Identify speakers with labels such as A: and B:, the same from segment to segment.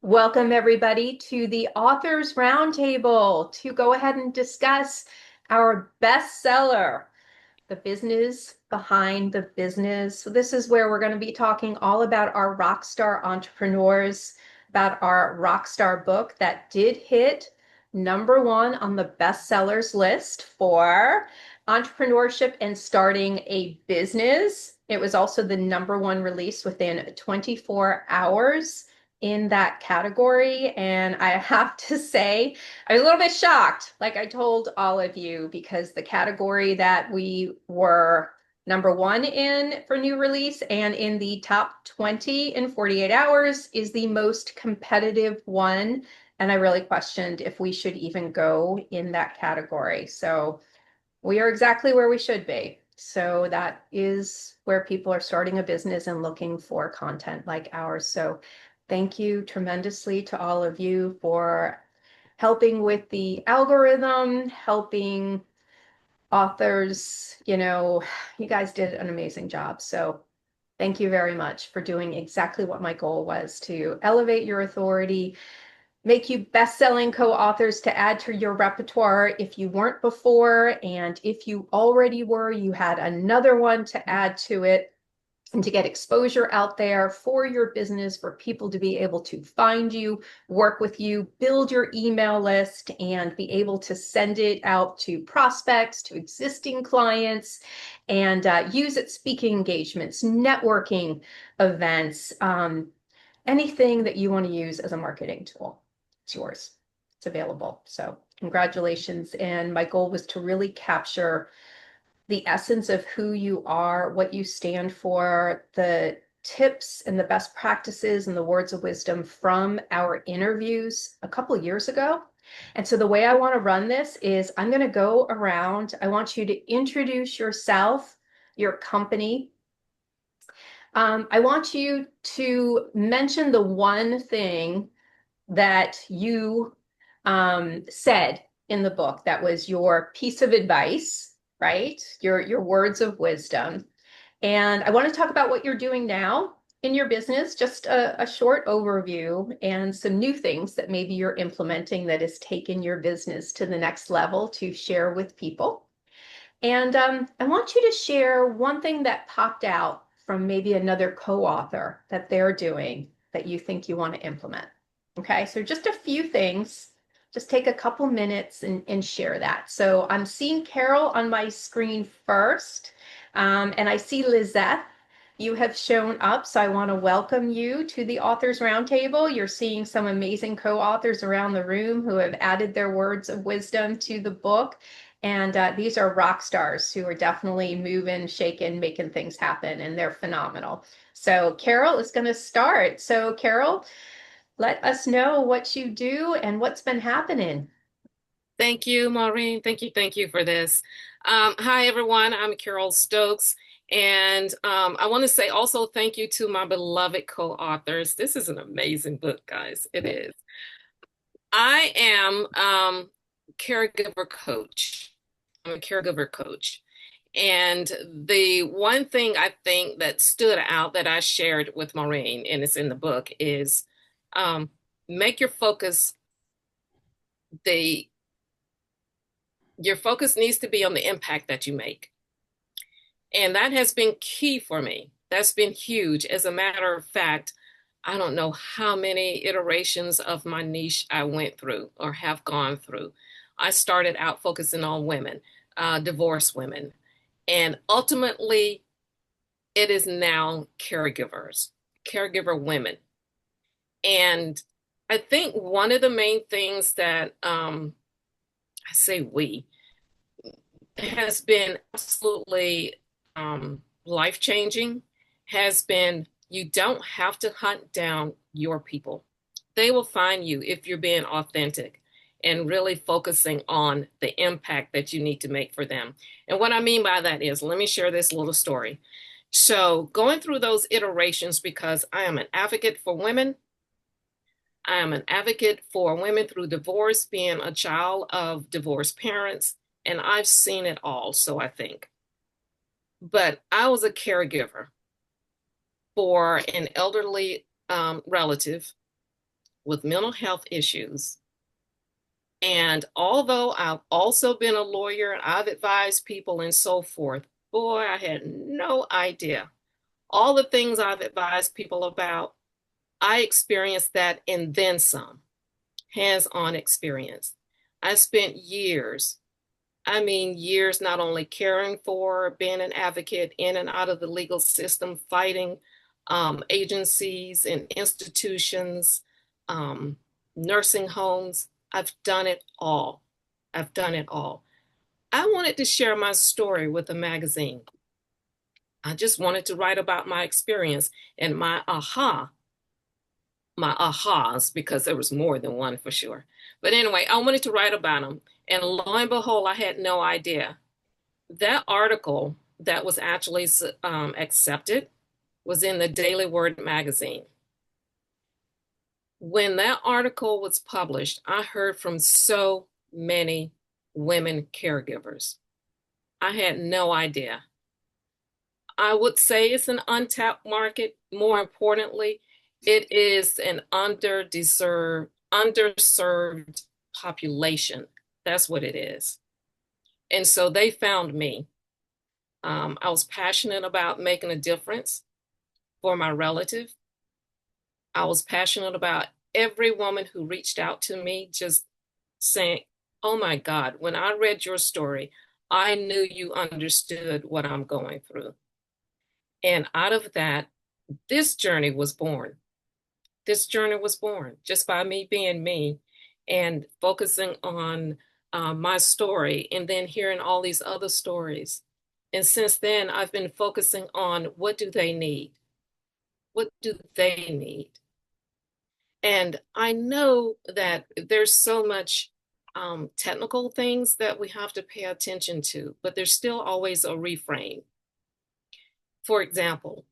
A: Welcome, everybody, to the Authors Roundtable to go ahead and discuss our bestseller, The Business Behind the Business. So this is where we're going to be talking all about our rock star entrepreneurs, about our rock star book that did hit #1 on the bestsellers list for entrepreneurship and starting a business. It was also the #1 release within 24 hours in that category. And I have to say, I was a little bit shocked, like I told all of you, because the category that we were #1 in for new release and in the top 20 in 48 hours is the most competitive one. And I really questioned if we should even go in that category. So we are exactly where we should be. So that is where people are starting a business and looking for content like ours. So thank you tremendously to all of you for helping with the algorithm, helping authors. You guys did an amazing job. So thank you very much for doing exactly what my goal was, to elevate your authority, make you best-selling co-authors, to add to your repertoire if you weren't before. And if you already were, you had another one to add to it, and to get exposure out there for your business, for people to be able to find you, work with you, build your email list, and be able to send it out to prospects, to existing clients, and use it speaking engagements, networking events, anything that you want to use as a marketing tool. It's yours. It's available. So congratulations. And my goal was to really capture the essence of who you are, what you stand for, the tips and the best practices and the words of wisdom from our interviews a couple of years ago. And so the way I want to run this is I'm going to go around. I want you to introduce yourself, your company. I want you to mention the one thing that you said in the book that was your piece of advice, right? Your words of wisdom. And I want to talk about what you're doing now in your business, just a short overview and some new things that maybe you're implementing that has taken your business to the next level to share with people. And I want you to share one thing that popped out from maybe another co-author that they're doing that you think you want to implement. Okay, so just a few things. Just take a couple minutes and share that. So I'm seeing Carol on my screen first, and I see Lizette. You have shown up, so I want to welcome you to the Authors Roundtable. You're seeing some amazing co-authors around the room who have added their words of wisdom to the book. And these are rock stars who are definitely moving, shaking, making things happen, and they're phenomenal. So Carol is going to start. So Carol, let us know what you do and what's been happening.
B: Thank you, Maureen. Thank you for this. Hi, everyone. I'm Carol Stokes. And I want to say also thank you to my beloved co-authors. This is an amazing book, guys. It is. I am caregiver coach. I'm a caregiver coach. And the one thing I think that stood out that I shared with Maureen, and it's in the book, is um, make the your focus needs to be on the impact that you make. And that has been key for me. That's been huge. As a matter of fact, I don't know how many iterations of my niche I went through or have gone through. I started out focusing on women, divorced women, and ultimately it is now caregiver women. And I think one of the main things that I say we has been absolutely life changing has been you don't have to hunt down your people. They will find you if you're being authentic and really focusing on the impact that you need to make for them. And what I mean by that is, let me share this little story. So, going through those iterations, because I am an advocate for women, I am an advocate for women through divorce, being a child of divorced parents, and I've seen it all, so I think. But I was a caregiver for an elderly relative with mental health issues. And although I've also been a lawyer and I've advised people and so forth, boy, I had no idea. All the things I've advised people about, I experienced that and then some, hands-on experience. I spent years, I mean, years not only caring for, being an advocate in and out of the legal system, fighting agencies and institutions, um, nursing homes. I've done it all. I've done it all. I wanted to share my story with a magazine. I just wanted to write about my experience and my ahas, because there was more than one for sure. But anyway, I wanted to write about them. And lo and behold, I had no idea. That article that was actually accepted was in the Daily Word magazine. When that article was published, I heard from so many women caregivers. I had no idea. I would say it's an untapped market. More importantly, it is an underserved population. That's what it is. And so they found me. I was passionate about making a difference for my relative. I was passionate about every woman who reached out to me, just saying, oh my God, when I read your story, I knew you understood what I'm going through. And out of that, this journey was born. This journey was born just by me being me and focusing on my story and then hearing all these other stories. And since then, I've been focusing on what do they need? What do they need? And I know that there's so much technical things that we have to pay attention to, but there's still always a reframe. For example,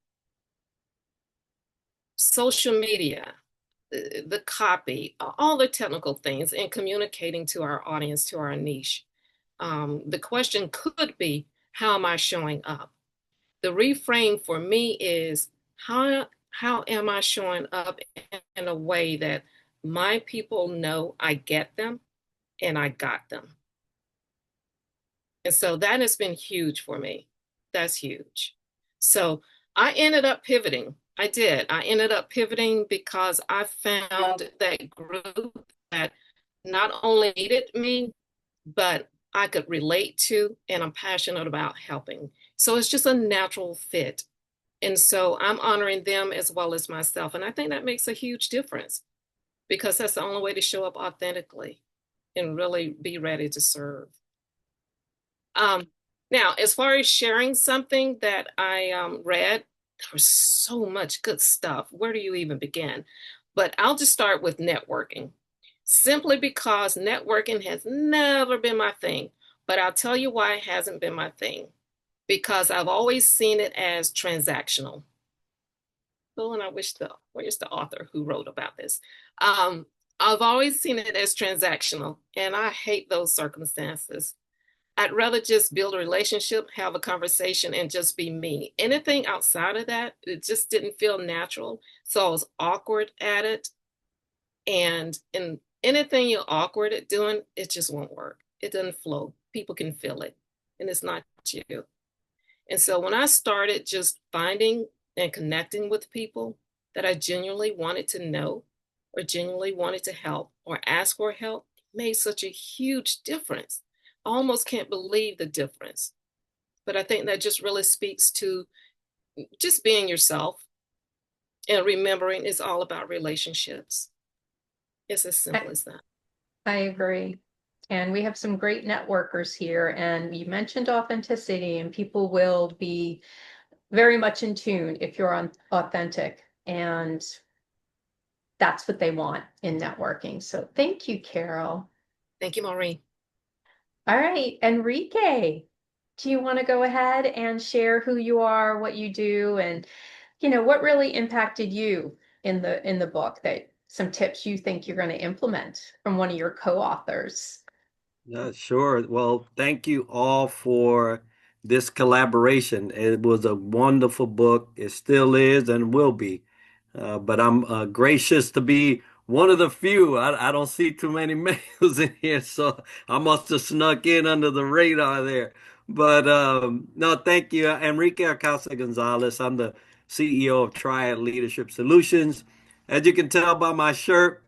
B: social media, the copy, all the technical things in communicating to our audience, to our niche. The question could be, how am I showing up? The reframe for me is, how am I showing up in a way that my people know I get them and I got them? And so that has been huge for me. That's huge. So I ended up pivoting. I did. I ended up pivoting because I found that group that not only needed me, but I could relate to, and I'm passionate about helping. So it's just a natural fit. And so I'm honoring them as well as myself. And I think that makes a huge difference because that's the only way to show up authentically and really be ready to serve. Um, Now, as far as sharing something that I read, there was so much good stuff. Where do you even begin? But I'll just start with networking, simply because networking has never been my thing. But I'll tell you why it hasn't been my thing, because I've always seen it as transactional. Oh, and I wish where's the author who wrote about this? Um, I've always seen it as transactional, and I hate those circumstances. I'd rather just build a relationship, have a conversation, and just be me. Anything outside of that, it just didn't feel natural. So I was awkward at it. And in anything you're awkward at doing, it just won't work. It doesn't flow. People can feel it, and it's not you. And so when I started just finding and connecting with people that I genuinely wanted to know or genuinely wanted to help or ask for help, it made such a huge difference. I almost can't believe the difference. But I think that just really speaks to just being yourself and remembering it's all about relationships. It's as simple
A: I,
B: as that.
A: I agree. And we have some great networkers here. And you mentioned authenticity, and people will be very much in tune if you're authentic. And that's what they want in networking. So thank you, Carol.
B: Thank you, Maureen.
A: All right, Enrique, do you want to go ahead and share who you are, what you do, and what really impacted you in the book, that some tips you think you're going to implement from one of your co-authors?
C: Yeah, sure. Well, thank you all for this collaboration. It was a wonderful book. It still is and will be. But I'm gracious to be one of the few. I don't see too many males in here, so I must have snuck in under the radar there. But no, thank you, Enrique Alcázar Gonzalez. I'm the CEO of Triad Leadership Solutions. As you can tell by my shirt,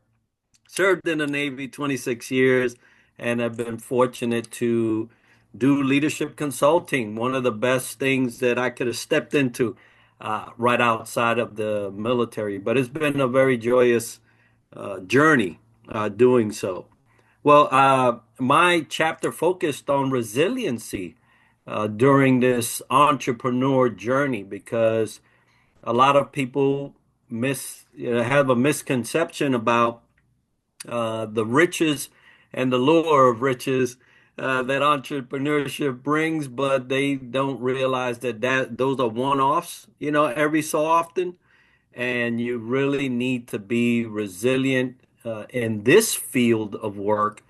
C: served in the Navy 26 years, and I've been fortunate to do leadership consulting, one of the best things that I could have stepped into right outside of the military. But it's been a very joyous journey doing so. Well, my chapter focused on resiliency during this entrepreneur journey because a lot of people have a misconception about the riches and the lure of riches that entrepreneurship brings, but they don't realize that those are one-offs, every so often, and you really need to be resilient in this field of work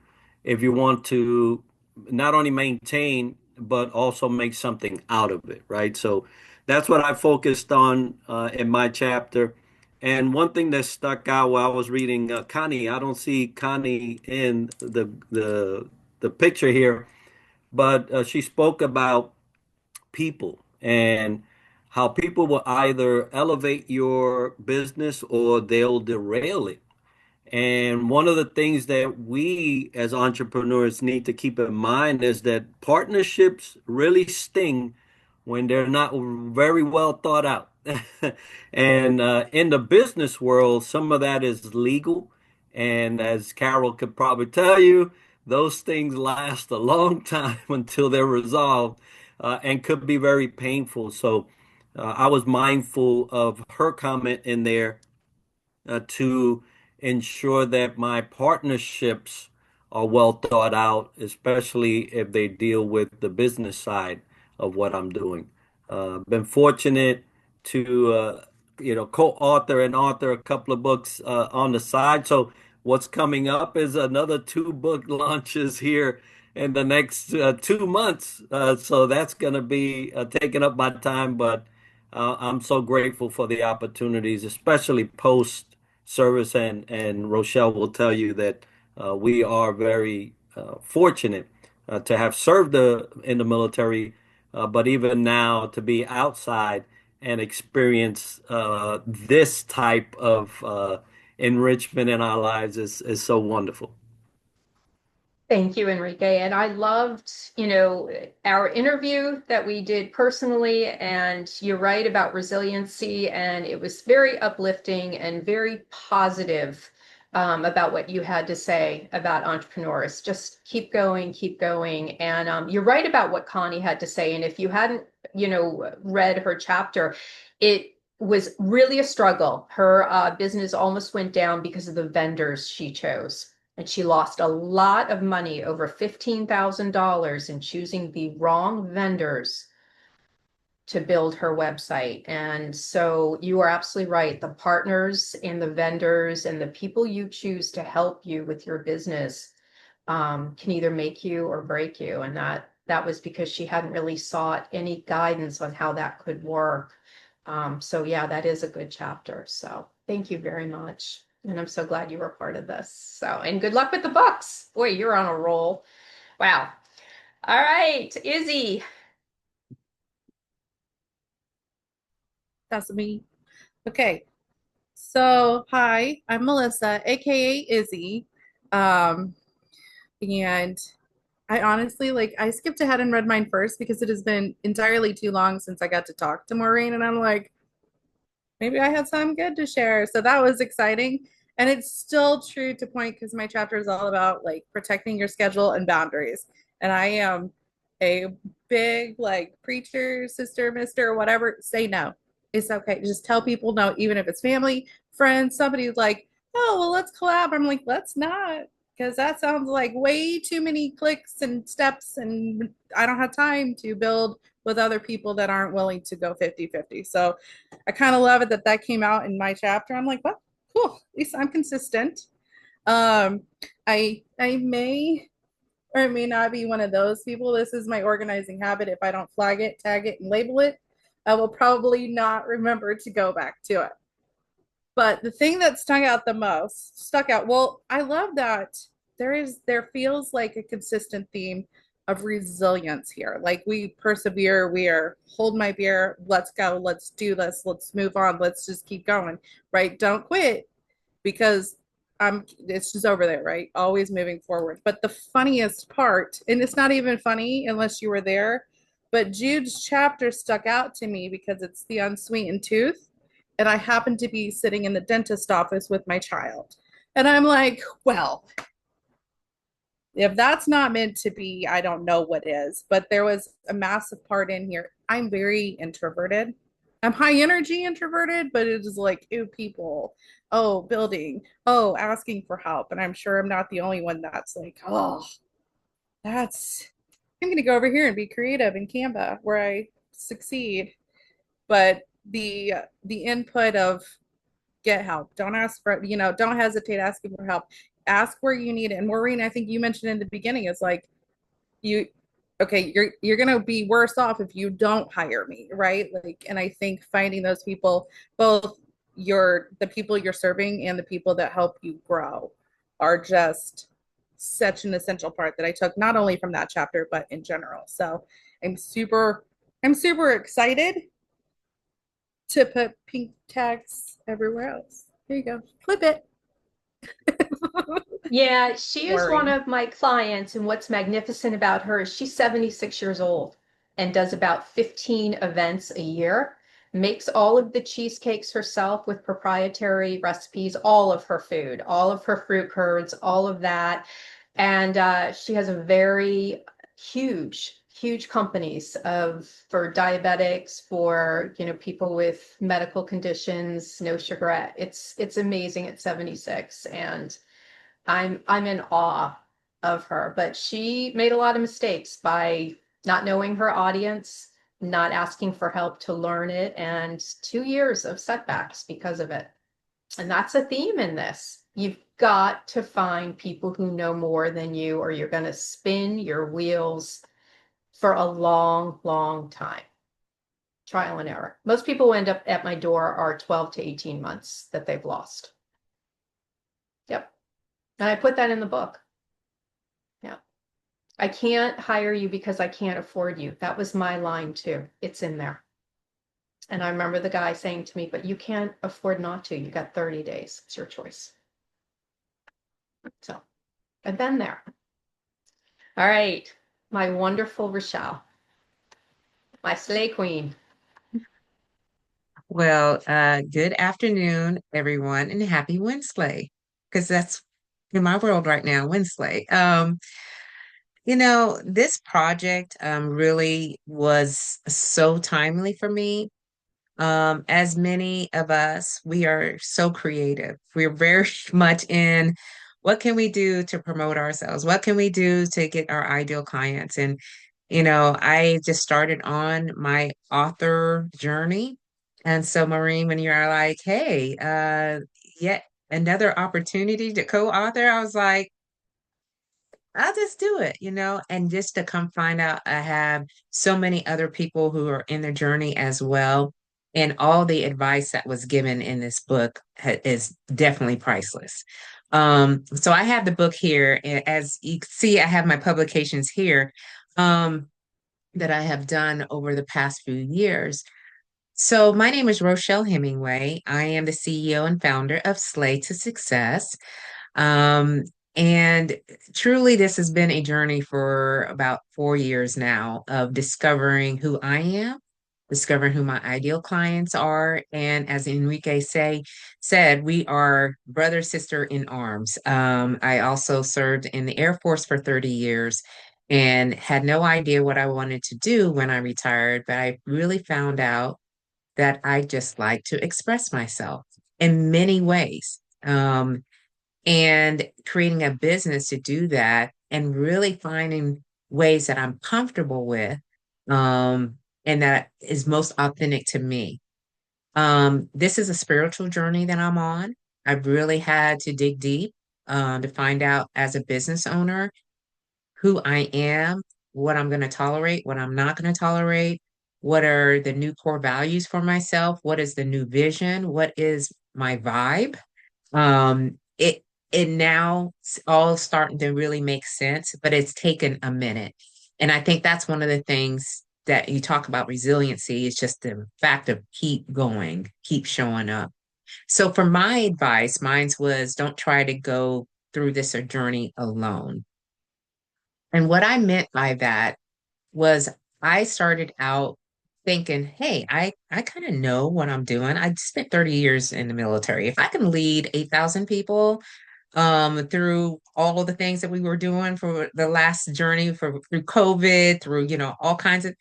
C: if you want to not only maintain but also make something out of it, right? So that's what I focused on in my chapter. And one thing that stuck out while I was reading Connie, I don't see Connie in the picture here, but she spoke about people and how people will either elevate your business or they'll derail it. And one of the things that we as entrepreneurs need to keep in mind is that partnerships really sting when they're not very well thought out. And in the business world, some of that is legal. And as Carol could probably tell you, those things last a long time until they're resolved and could be very painful. So I was mindful of her comment in there to ensure that my partnerships are well thought out, especially if they deal with the business side of what I'm doing. Been fortunate to, co-author and author a couple of books on the side. So what's coming up is another two book launches here in the next 2 months. So that's going to be taking up my time, but I'm so grateful for the opportunities, especially post service. And Rochelle will tell you that we are very fortunate to have served in the military, but even now to be outside and experience this type of enrichment in our lives is so wonderful.
A: Thank you, Enrique. And I loved, our interview that we did personally. And you're right about resiliency. And it was very uplifting and very positive about what you had to say about entrepreneurs. Just keep going, keep going. And you're right about what Connie had to say. And if you hadn't, read her chapter, it was really a struggle. Her business almost went down because of the vendors she chose. And she lost a lot of money, over $15,000, in choosing the wrong vendors to build her website. And so you are absolutely right. The partners and the vendors and the people you choose to help you with your business can either make you or break you. And that was because she hadn't really sought any guidance on how that could work. So yeah, that is a good chapter. So thank you very much. And I'm so glad you were part of this. So, and good luck with the books. Boy, you're on a roll. Wow. All right, Izzy.
D: That's me. Okay. So, hi, I'm Melissa, aka Izzy. Um, and I honestly I skipped ahead and read mine first because it has been entirely too long since I got to talk to Maureen, and I'm like, maybe I had something good to share. So that was exciting. And it's still true to point because my chapter is all about protecting your schedule and boundaries. And I am a big preacher, sister, mister, whatever, say no. It's okay. Just tell people no, even if it's family, friends, somebody's like, oh, well, let's collab. I'm like, let's not, because that sounds like way too many clicks and steps. And I don't have time to build with other people that aren't willing to go 50-50. So I kind of love it that came out in my chapter. I'm like, well, cool. At least I'm consistent. Um, I may or may not be one of those people. This is my organizing habit. If I don't flag it, tag it, and label it, I will probably not remember to go back to it. But the thing that stuck out, well, I love that there feels like a consistent theme of resilience here. Like we persevere, we are hold my beer, let's go, let's do this, let's move on, let's just keep going, right? Don't quit because it's just over there, right? Always moving forward. But the funniest part, and it's not even funny unless you were there, but Jude's chapter stuck out to me because it's the unsweetened tooth. And I happened to be sitting in the dentist office with my child. And I'm like, well, if that's not meant to be, I don't know what is. But there was a massive part in here. I'm very introverted. I'm high energy introverted, but it is like, ew, people, oh, building, oh, asking for help. And I'm sure I'm not the only one that's like, oh, that's, I'm going to go over here and be creative in Canva where I succeed. But the input of get help. Don't ask for, don't hesitate asking for help. Ask where you need it. And Maureen, I think you mentioned in the beginning, it's like you okay, you're gonna be worse off if you don't hire me, right? Like, and I think finding those people, both the people you're serving and the people that help you grow are just such an essential part that I took not only from that chapter, but in general. So I'm super excited to put pink tags everywhere else. Here you go. Flip it.
A: Yeah, she is one
D: Worry.
A: of my clients, and what's magnificent about her is she's 76 years old and does about 15 events a year, makes all of the cheesecakes herself with proprietary recipes, all of her food, all of her fruit curds, all of that. And she has a very huge companies for diabetics, for people with medical conditions, no sugar. It's amazing at 76, and I'm in awe of her. But she made a lot of mistakes by not knowing her audience, not asking for help to learn it, and 2 years of setbacks because of it. And that's a theme in this. You've got to find people who know more than you, or you're going to spin your wheels for a long time. Trial and error. Most people who end up at my door are 12 to 18 months that they've lost. Yep. And I put that in the book. Yeah. I can't hire you because I can't afford you. That was my line too. It's in there. And I remember the guy saying to me, but you can't afford not to. You got 30 days. It's your choice. So I've been there. All right. My wonderful Rochelle, my slay queen.
E: Well, good afternoon, everyone, and happy Wednesday, because that's in my world right now, Wednesday. This project really was so timely for me. As many of us, we are so creative. We're very much in what can we do to promote ourselves? What can we do to get our ideal clients? And, I just started on my author journey. And so, Maureen, when you're like, hey, yet another opportunity to co-author, I was like, I'll just do it, and just to come find out I have so many other people who are in their journey as well. And all the advice that was given in this book is definitely priceless. So I have the book here. As you can see, I have my publications here that I have done over the past few years. So my name is Rochelle Hemingway. I am the CEO and founder of Slay to Success. Um, and truly, this has been a journey for about 4 years now of discovering who I am, discovering who my ideal clients are. And as said, we are brother, sister in arms. I also served in the Air Force for 30 years and had no idea what I wanted to do when I retired, but I really found out that I just like to express myself in many ways. And creating a business to do that and really finding ways that I'm comfortable with and that is most authentic to me. This is a spiritual journey that I'm on. I've really had to dig deep to find out as a business owner who I am, what I'm going to tolerate, what I'm not going to tolerate, what are the new core values for myself, what is the new vision, what is my vibe. It now all starting to really make sense, but it's taken a minute. And I think that's one of the things that you talk about resiliency is just the fact of keep going, keep showing up. So for my advice, mine was don't try to go through this or journey alone. And what I meant by that was I started out thinking, hey, I kind of know what I'm doing. I spent 30 years in the military. If I can lead 8,000 people through all of the things that we were doing for the last journey for through COVID, through, all kinds of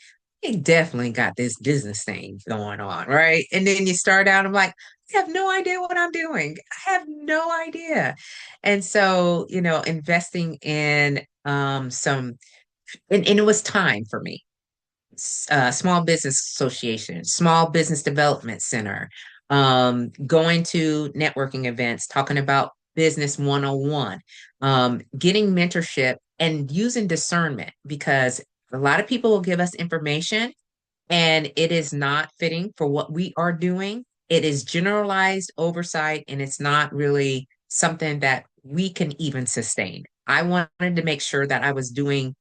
E: I definitely got this business thing going on, right? And then you start out, I'm like, I have no idea what I'm doing. I have no idea. And so, investing in and it was time for me. Small Business Association, Small Business Development Center, going to networking events, talking about business 101, getting mentorship and using discernment because a lot of people will give us information and it is not fitting for what we are doing. It is generalized oversight and it's not really something that we can even sustain. I wanted to make sure that I was doing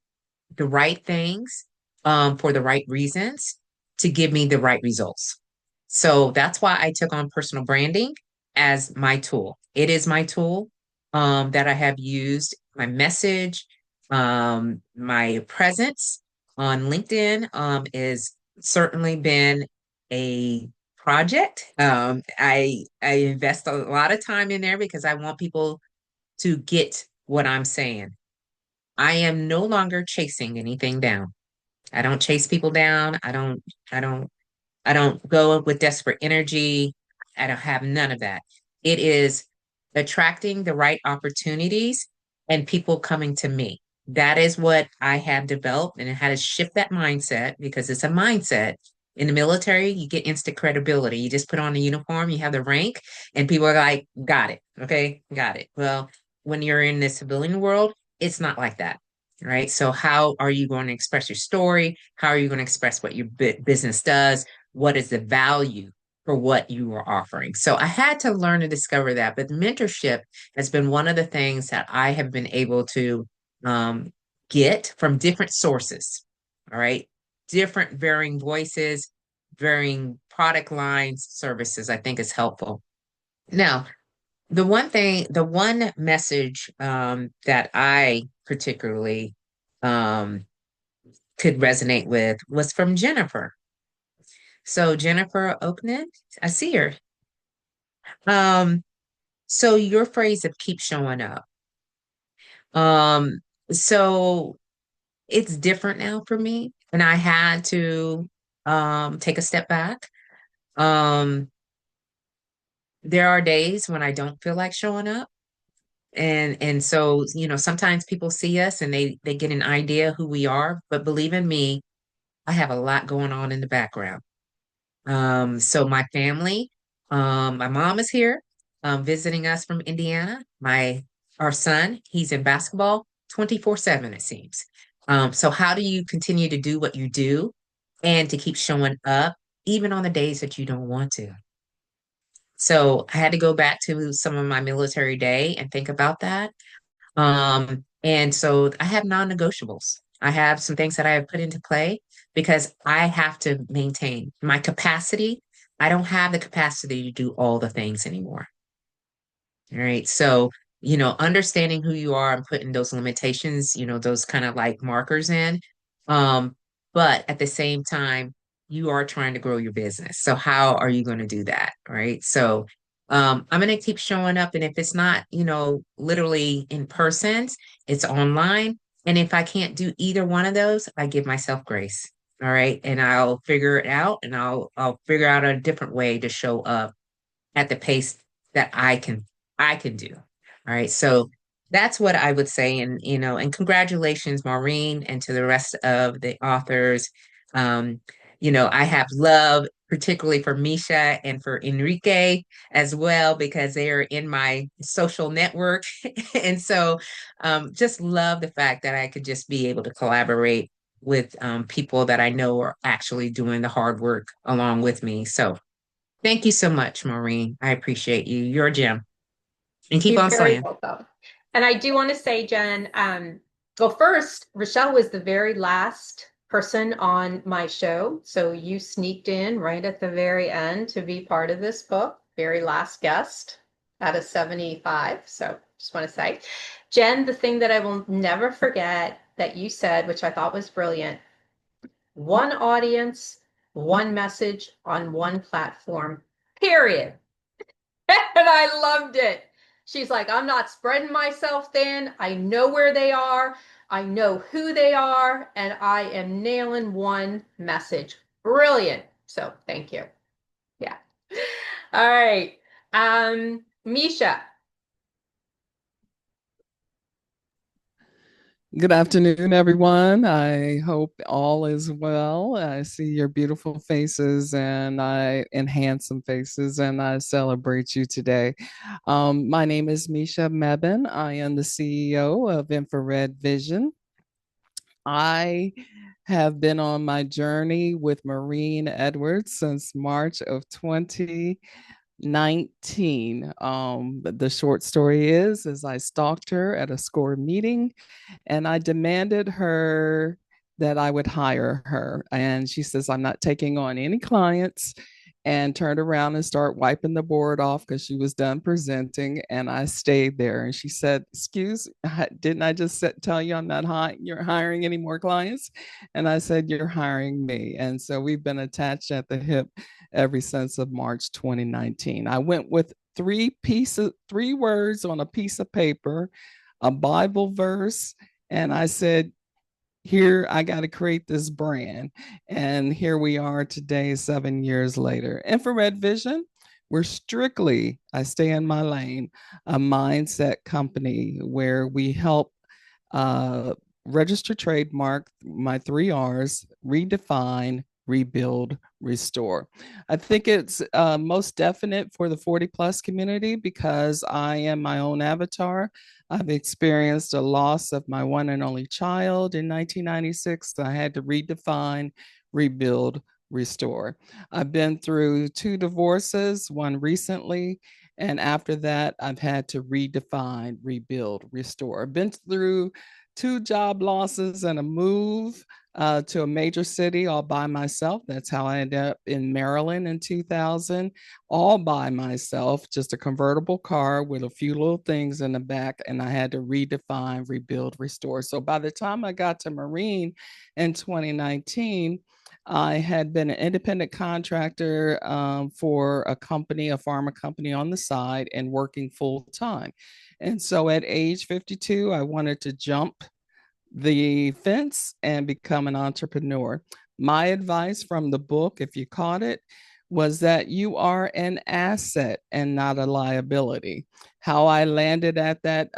E: the right things for the right reasons to give me the right results. So that's why I took on personal branding as my tool. It is my tool that I have used. My message, my presence on LinkedIn is certainly been a project. I invest a lot of time in there because I want people to get what I'm saying. I am no longer chasing anything down. I don't chase people down. I don't I don't go with desperate energy. I don't have none of that. It is attracting the right opportunities and people coming to me. That is what I have developed and how to shift that mindset because it's a mindset. In the military, you get instant credibility. You just put on the uniform, you have the rank, and people are like, got it. Okay, got it. Well, when you're in the civilian world, it's not like that. Right. So, how are you going to express your story? How are you going to express what your business does? What is the value for what you are offering? So I had to learn and discover that. But mentorship has been one of the things that I have been able to um, get from different sources. All right. Different varying voices, varying product lines, services, I think is helpful. Now, the one message that I particularly um, could resonate with was from Jennifer. So Jennifer Oakland, I see her. Um, so your phrase of keep showing up. Um, so it's different now for me, and I had to take a step back. Um, there are days when I don't feel like showing up. And so, sometimes people see us and they get an idea who we are, but believe in me, I have a lot going on in the background. So my family, my mom is here, visiting us from Indiana. Our son, he's in basketball 24/7, it seems. So how do you continue to do what you do and to keep showing up, even on the days that you don't want to? So I had to go back to some of my military day and think about that. And so I have non-negotiables. I have some things that I have put into play because I have to maintain my capacity. I don't have the capacity to do all the things anymore. All right. So, understanding who you are and putting those limitations, those kind of like markers in. Um, but at the same time, you are trying to grow your business. So how are you going to do that? Right. So I'm going to keep showing up. And if it's not, literally in person, it's online. And if I can't do either one of those, I give myself grace. All right. And I'll figure it out and I'll figure out a different way to show up at the pace that I can do. All right. So that's what I would say. And, and congratulations, Maureen, and to the rest of the authors. Um, I have love, particularly for Misha and for Enrique as well, because they are in my social network. And so just love the fact that I could just be able to collaborate with people that I know are actually doing the hard work along with me. So Thank you so much, Maureen. I appreciate you. You're a gem. And keep
A: You're
E: on
A: very
E: slaying.
A: welcome. And I do want to say, Jen, well, first, Rochelle was the very last person on my show. So you sneaked in right at the very end to be part of this book, very last guest out of 75. So just want to say, Jen, the thing that I will never forget that you said, which I thought was brilliant, one audience, one message on one platform, period. And I loved it. She's like, I'm not spreading myself thin. I know where they are. I know who they are, and I am nailing one message. Brilliant. So thank you. Yeah. All right. Misha.
F: Good afternoon, everyone. I hope all is well. I see your beautiful faces and handsome faces, and I celebrate you today. My name is Misha Mebin. I am the CEO of Infrared Vision. I have been on my journey with Maureen Edwards since March of 2019. The short story is I stalked her at a SCORE meeting and I demanded her that I would hire her. And she says, I'm not taking on any clients, and turned around and started wiping the board off because she was done presenting. And I stayed there. And she said, excuse, didn't I just tell you I'm not you're hiring any more clients? And I said, you're hiring me. And so we've been attached at the hip ever since of March 2019. I went with three words on a piece of paper, a Bible verse, and I said, here, I got to create this brand. And here we are today, 7 years later. Infrared Vision, we're strictly, I stay in my lane, a mindset company where we help uh, register trademark, my 3 R's, redefine, rebuild, restore. I think it's most definite for the 40 plus community because I am my own avatar. I've experienced a loss of my one and only child in 1996. I had to redefine, rebuild, restore. I've been through 2 divorces, one recently, and after that, I've had to redefine, rebuild, restore. I've been through 2 job losses and a move to a major city all by myself. That's how I ended up in Maryland in 2000, all by myself, just a convertible car with a few little things in the back. And I had to redefine, rebuild, restore. So by the time I got to Marine in 2019, I had been an independent contractor for a company, a pharma company on the side, and working full time. And so at age 52, I wanted to jump the fence and become an entrepreneur. My advice from the book, if you caught it, was that you are an asset and not a liability. How I landed at that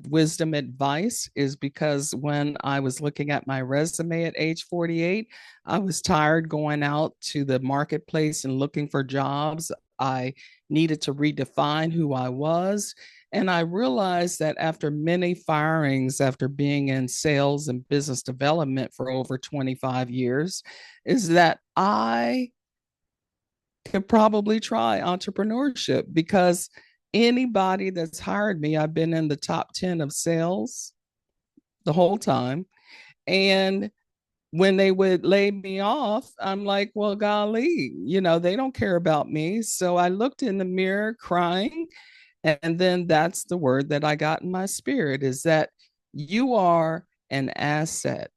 F: wisdom advice is because when I was looking at my resume at age 48, I was tired going out to the marketplace and looking for jobs. I needed to redefine who I was. And I realized that after many firings, after being in sales and business development for over 25 years, is that I could probably try entrepreneurship because anybody that's hired me, I've been in the top 10 of sales the whole time. And when they would lay me off, I'm like, well, golly, they don't care about me. So I looked in the mirror crying. And then that's the word that I got in my spirit is that you are an asset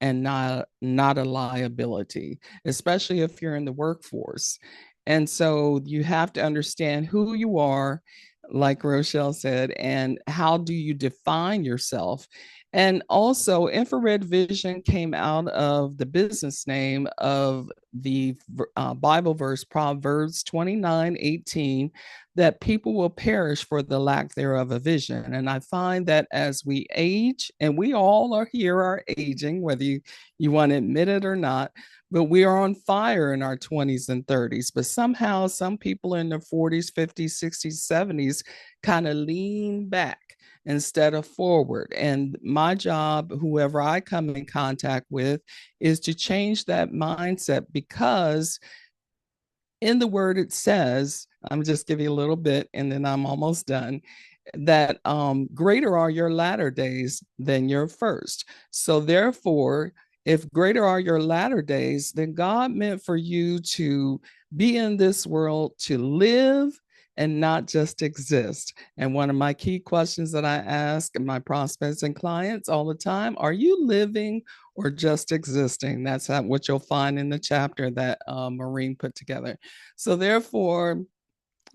F: and not a liability, especially if you're in the workforce. And so you have to understand who you are, like Rochelle said, and how do you define yourself. And also, infrared vision came out of the business name of the Bible verse, Proverbs 29:18, that people will perish for the lack thereof of vision. And I find that as we age, and we all are here are aging, whether you want to admit it or not, but we are on fire in our 20s and 30s. But somehow, some people in their 40s, 50s, 60s, 70s kind of lean back instead of forward. And my job, whoever I come in contact with, is to change that mindset because in the word it says, I'm just give you a little bit and then I'm almost done, that greater are your latter days than your first. So therefore, if greater are your latter days, then God meant for you to be in this world to live and not just exist. And one of my key questions that I ask my prospects and clients all the time, are you living or just existing? That's what you'll find in the chapter that Maureen put together. So therefore,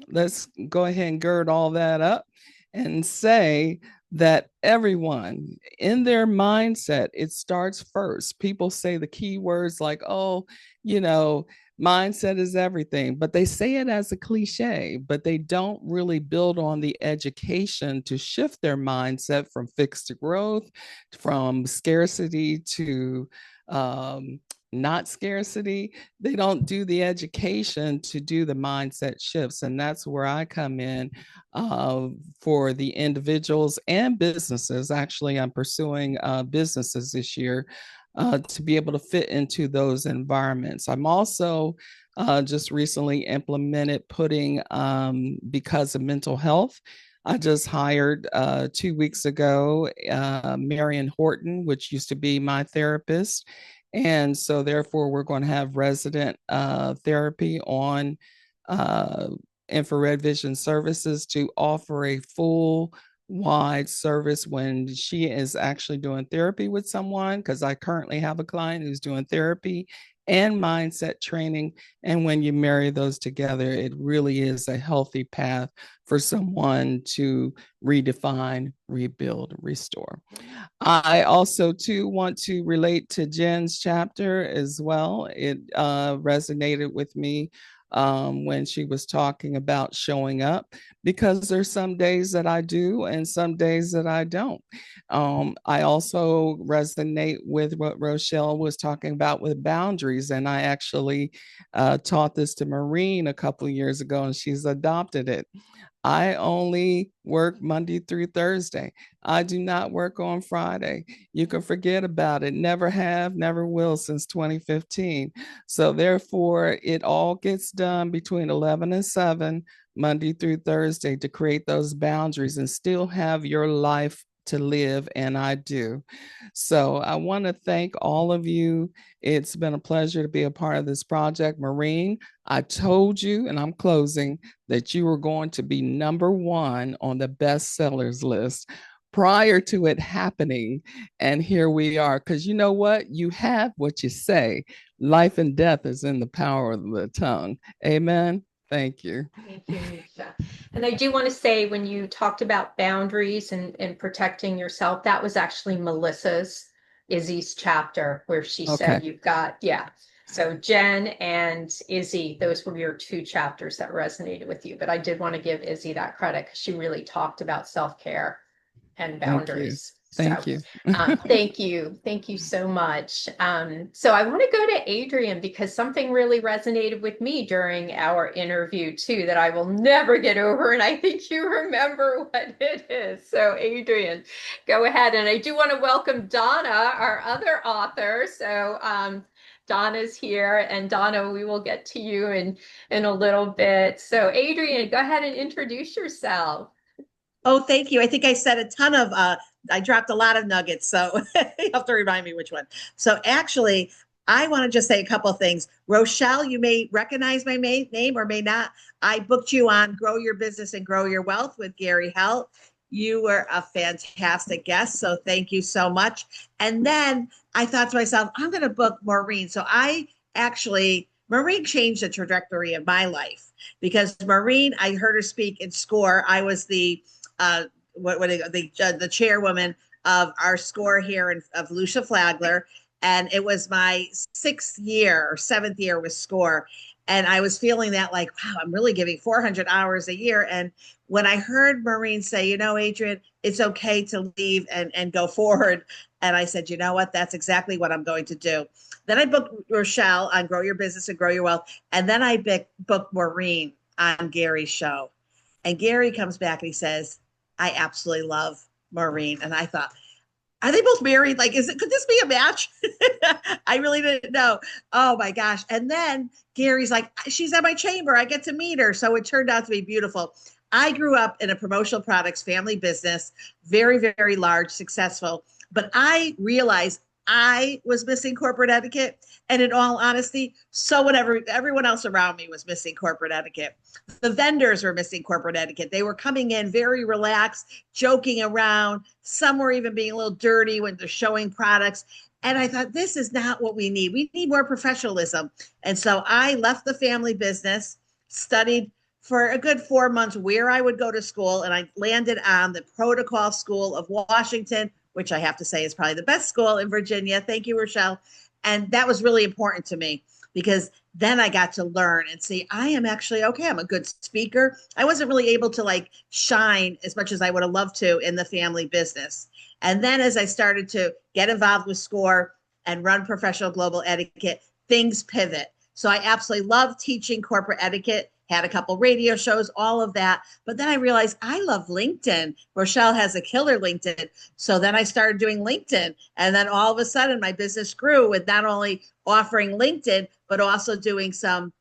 F: let's go ahead and gird all that up and say that everyone in their mindset, it starts first. People say the key words like, oh, you know, mindset is everything, but they say it as a cliche, but they don't really build on the education to shift their mindset from fixed to growth, from scarcity to not scarcity. They don't do the education to do the mindset shifts. And that's where I come in for the individuals and businesses. Actually, I'm pursuing businesses this year to be able to fit into those environments. I'm also just recently implemented putting, because of mental health, I just hired 2 weeks ago Marion Horton, which used to be my therapist. And so, therefore, we're going to have resident therapy on uh, infrared vision services to offer a full wide service when she is actually doing therapy with someone. Because I currently have a client who's doing therapy and mindset training. And when you marry those together, it really is a healthy path for someone to redefine, rebuild, restore. I also too want to relate to Jen's chapter as well. It resonated with me when she was talking about showing up, because there's some days that I do and some days that I don't. I also resonate with what Rochelle was talking about with boundaries, and I actually taught this to Maureen a couple of years ago, and she's adopted it. I only work Monday through Thursday. I do not work on Friday. You can forget about it. Never have, never will since 2015. So therefore, it all gets done between 11 and 7, Monday through Thursday, to create those boundaries and still have your life to live. And I do. So I want to thank all of you. It's been a pleasure to be a part of this project. Maureen, I told you, and I'm closing, that you were going to be number one on the bestsellers list prior to it happening. And here we are, because you know what? You have what you say. Life and death is in the power of the tongue. Amen. Thank you.
A: Thank you, Nisha. And I do want to say, when you talked about boundaries and protecting yourself, that was actually Izzy's chapter, where she said,
F: Okay.
A: you've got, yeah. So Jen and Izzy, those were your two chapters that resonated with you. But I did want to give Izzy that credit, because she really talked about self-care and
F: Thank you.
A: boundaries. So
F: Thank you.
A: thank you. Thank you so much. So I want to go to Adrian, because something really resonated with me during our interview too, that I will never get over. And I think you remember what it is. So Adrian, go ahead. And I do want to welcome Donna, our other author. So Donna's here, and Donna, we will get to you in a little bit. So Adrian, go ahead and introduce yourself.
G: Oh, thank you. I think I said a ton of, I dropped a lot of nuggets, so you have to remind me which one. So actually, I want to just say a couple of things. Rochelle, you may recognize my name or may not. I booked you on Grow Your Business and Grow Your Wealth with Gary Helt. You were a fantastic guest, so thank you so much. And then I thought to myself, I'm going to book Maureen. So Maureen changed the trajectory of my life, because Maureen, I heard her speak in SCORE. I was the the chairwoman of our SCORE here of Lucia Flagler, and it was my 6th year or 7th year with SCORE, and I was feeling that, like, wow, I'm really giving 400 hours a year. And when I heard Maureen say, Adrian, it's okay to leave and go forward, and I said, you know what, that's exactly what I'm going to do. Then I booked Rochelle on Grow Your Business and Grow Your Wealth, and then I booked Maureen on Gary's show. And Gary comes back and he says, I absolutely love Maureen. And I thought, Are they both married? Like, could this be a match? I really didn't know. Oh my gosh. And then Gary's like, she's at my chamber. I get to meet her. So it turned out to be beautiful. I grew up in a promotional products family business, very, very large, successful. But I realized I was missing corporate etiquette. And in all honesty, so whatever everyone else around me was missing corporate etiquette. The vendors were missing corporate etiquette. They were coming in very relaxed, joking around. Some were even being a little dirty when they're showing products. And I thought, this is not what we need. We need more professionalism. And so I left the family business, studied for a good 4 months where I would go to school. And I landed on the Protocol School of Washington, which I have to say is probably the best school in Virginia. Thank you, Rochelle. And that was really important to me because then I got to learn and see I am actually okay. I'm a good speaker. I wasn't really able to like shine as much as I would have loved to in the family business. And then as I started to get involved with SCORE and run professional global etiquette, things pivot. So I absolutely love teaching corporate etiquette, had a couple radio shows, all of that. But then I realized I love LinkedIn. Rochelle has a killer LinkedIn. So then I started doing LinkedIn. And then all of a sudden my business grew with not only offering LinkedIn, but also doing some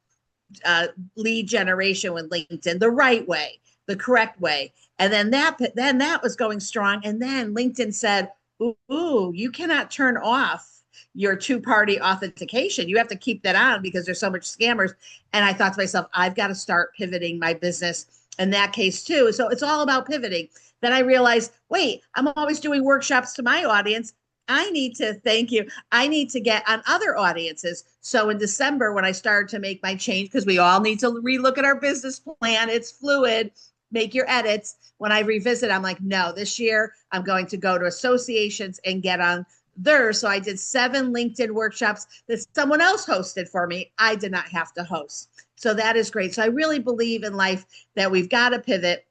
G: lead generation with LinkedIn the right way, the correct way. And then that was going strong. And then LinkedIn said, ooh, you cannot turn off your two-party authentication. You have to keep that on because there's so much scammers. And I thought to myself, I've got to start pivoting my business in that case too. So it's all about pivoting. Then I realized, wait, I'm always doing workshops to my audience. I need to thank you. I need to get on other audiences. So in December, when I started to make my change, because we all need to relook at our business plan, it's fluid, make your edits. When I revisit, I'm like, no, this year I'm going to go to associations and get on theirs. So I did 7 LinkedIn workshops that someone else hosted for me. I did not have to host. So that is great. So I really believe in life that we've got to pivot.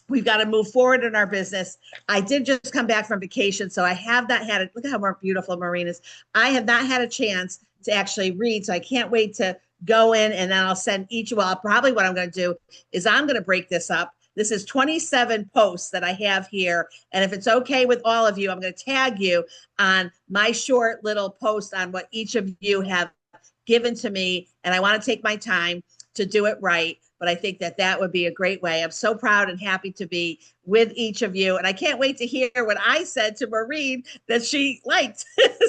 G: We've got to move forward in our business. I did just come back from vacation, so I have not had it. Look at how more beautiful Marine is. I have not had a chance to actually read, so I can't wait to go in and then I'll send each. Well, probably what I'm going to do is I'm going to break this up. This is 27 posts that I have here. And if it's okay with all of you, I'm going to tag you on my short little post on what each of you have given to me. And I want to take my time to do it right. But I think that that would be a great way. I'm so proud and happy to be with each of you. And I can't wait to hear what I said to Maureen that she liked.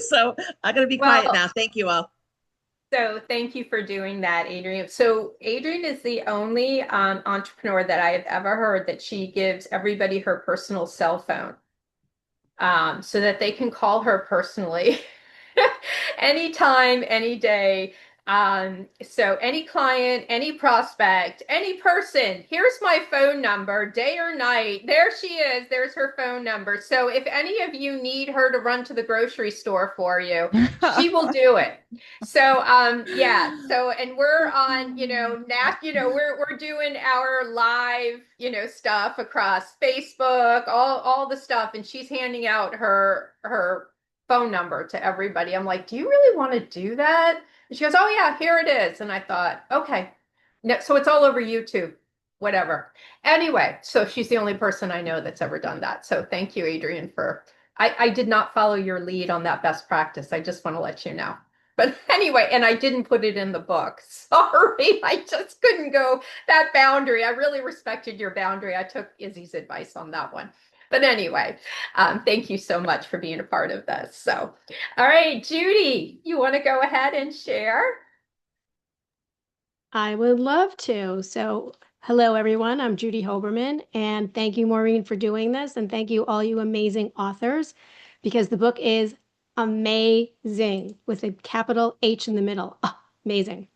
G: So I'm going to be quiet
A: Well,
G: now. Thank you all.
A: so thank you for doing that, Adrienne. So Adrienne is the only entrepreneur that I have ever heard that she gives everybody her personal cell phone so that they can call her personally anytime, any day. So any client, any prospect, any person, here's my phone number, day or night. There she is. There's her phone number. So if any of you need her to run to the grocery store for you, she will do it. So yeah. So and we're on, we're doing our live, stuff across Facebook, all the stuff, and she's handing out her phone number to everybody. I'm like, do you really want to do that? And she goes, oh yeah, here it is. And I thought, okay. No, so it's all over YouTube, whatever. Anyway, so she's the only person I know that's ever done that. So thank you, Adrienne, I did not follow your lead on that best practice. I just want to let you know. But anyway, and I didn't put it in the book. Sorry, I just couldn't go that boundary. I really respected your boundary. I took Izzy's advice on that one. But anyway, thank you so much for being a part of this. So, all right, Judy, you want to go ahead and share?
H: I would love to. So, hello everyone. I'm Judy Hoberman, and thank you, Maureen, for doing this, and thank you all you amazing authors, because the book is amazing with a capital H in the middle. Oh, amazing.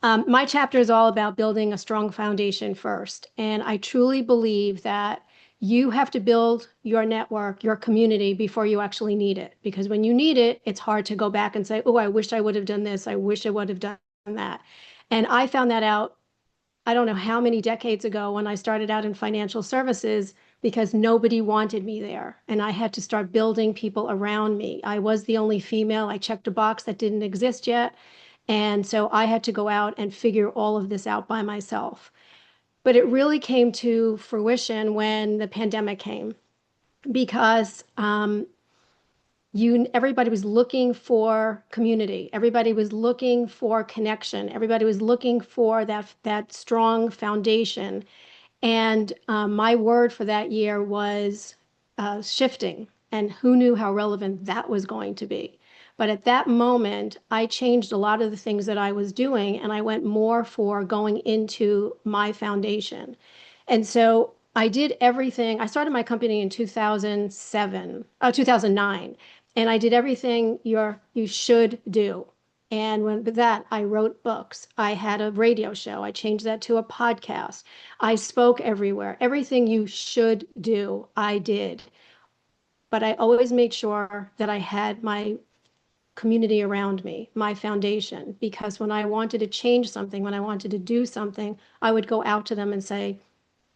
H: My chapter is all about building a strong foundation first, and I truly believe that you have to build your network, your community before you actually need it. Because when you need it, it's hard to go back and say, oh, I wish I would have done this. I wish I would have done that. And I found that out, I don't know how many decades ago when I started out in financial services because nobody wanted me there. And I had to start building people around me. I was the only female. I checked a box that didn't exist yet. And so I had to go out and figure all of this out by myself. But it really came to fruition when the pandemic came because everybody was looking for community. Everybody was looking for connection. Everybody was looking for that strong foundation. And my word for that year was shifting. And who knew how relevant that was going to be? But at that moment, I changed a lot of the things that I was doing, and I went more for going into my foundation. And so I did everything. I started my company in 2009, and I did everything you should do. And with that, I wrote books. I had a radio show. I changed that to a podcast. I spoke everywhere. Everything you should do, I did. But I always made sure that I had my community around me, my foundation, because when I wanted to change something, when I wanted to do something, I would go out to them and say,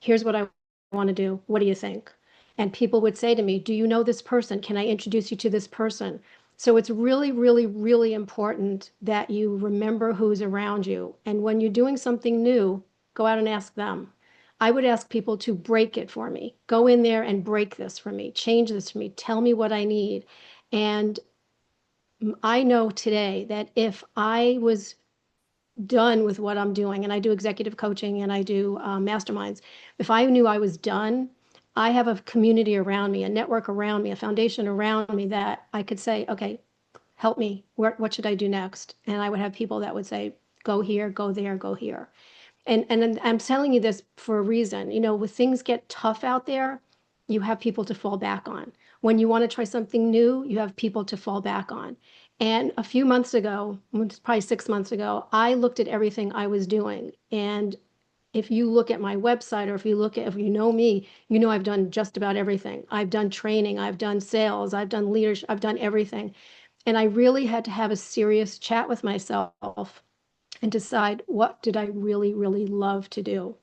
H: here's what I want to do. What do you think? And people would say to me, do you know this person? Can I introduce you to this person? So it's really, really, really important that you remember who's around you. And when you're doing something new, go out and ask them. I would ask people to break it for me. Go in there and break this for me. Change this for me. Tell me what I need. And I know today that if I was done with what I'm doing, and I do executive coaching and I do masterminds, if I knew I was done, I have a community around me, a network around me, a foundation around me that I could say, okay, help me. What should I do next? And I would have people that would say, go here, go there, go here. And I'm telling you this for a reason. You know, when things get tough out there, you have people to fall back on. When you want to try something new, you have people to fall back on. And a few months ago, probably 6 months ago, I looked at everything I was doing. And if you look at my website, or if you know me, you know I've done just about everything. I've done training, I've done sales, I've done leadership, I've done everything. And I really had to have a serious chat with myself and decide, what did I really, really love to do?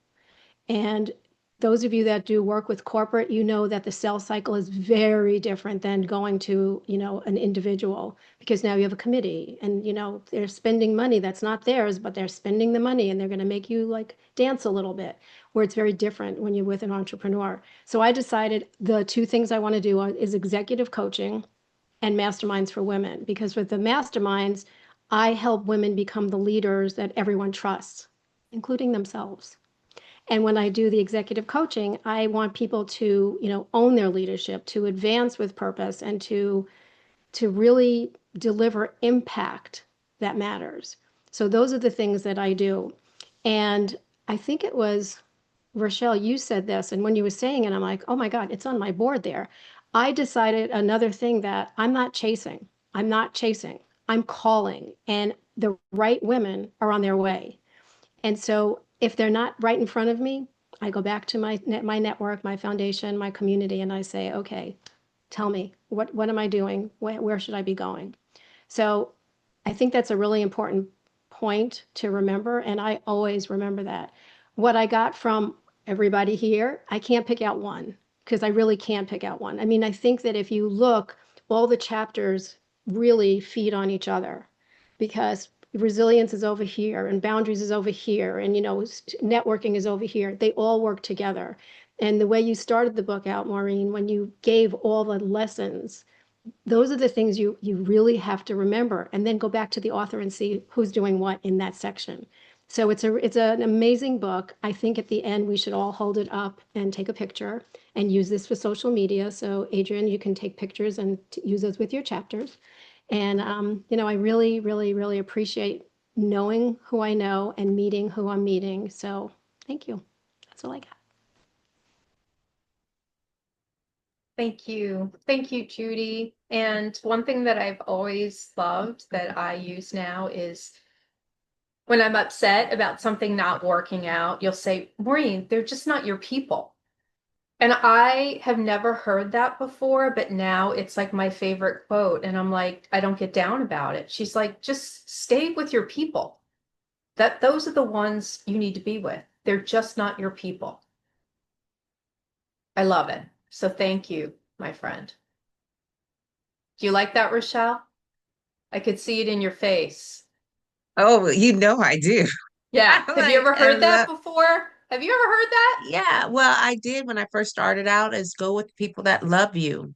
H: And those of you that do work with corporate, you know that the sales cycle is very different than going to, an individual, because now you have a committee and, they're spending money that's not theirs, but they're spending the money and they're going to make you like dance a little bit, where it's very different when you're with an entrepreneur. So I decided the two things I want to do is executive coaching and masterminds for women, because with the masterminds, I help women become the leaders that everyone trusts, including themselves. And when I do the executive coaching, I want people to, own their leadership, to advance with purpose, and to really deliver impact that matters. So those are the things that I do. And I think it was Rochelle, you said this, and when you were saying it, I'm like, oh my God, it's on my board there. I decided another thing, that I'm not chasing. I'm not chasing. I'm calling, and the right women are on their way. And so if they're not right in front of me, I go back to my network, my foundation, my community, and I say, okay, tell me, what am I doing? Where should I be going? So I think that's a really important point to remember, and I always remember that. What I got from everybody here, I can't pick out one, because I really can't pick out one. I mean, I think that if you look, all the chapters really feed on each other, because resilience is over here and boundaries is over here, and networking is over here. They all work together. And the way you started the book out, Maureen, when you gave all the lessons, those are the things you really have to remember, and then go back to the author and see who's doing what in that section. So it's an amazing book. I think at the end we should all hold it up and take a picture and use this for social media. So Adrian, you can take pictures and use those with your chapters. And I really, really, really appreciate knowing who I know and meeting who I'm meeting. So thank you. That's all I got.
A: Thank you. Thank you, Judy. And one thing that I've always loved that I use now is when I'm upset about something not working out, you'll say, Maureen, they're just not your people. And I have never heard that before, but now it's like my favorite quote. And I'm like, I don't get down about it. She's like, just stay with your people. Those are the ones you need to be with. They're just not your people. I love it. So thank you, my friend. Do you like that, Rochelle? I could see it in your face.
E: Oh, you know I do.
A: Yeah.
E: I'm
A: Have you
E: like,
A: ever
E: I
A: heard that
E: love,
A: before? Have you ever heard that?
E: Yeah, well, I did when I first started out is go with the people that love you.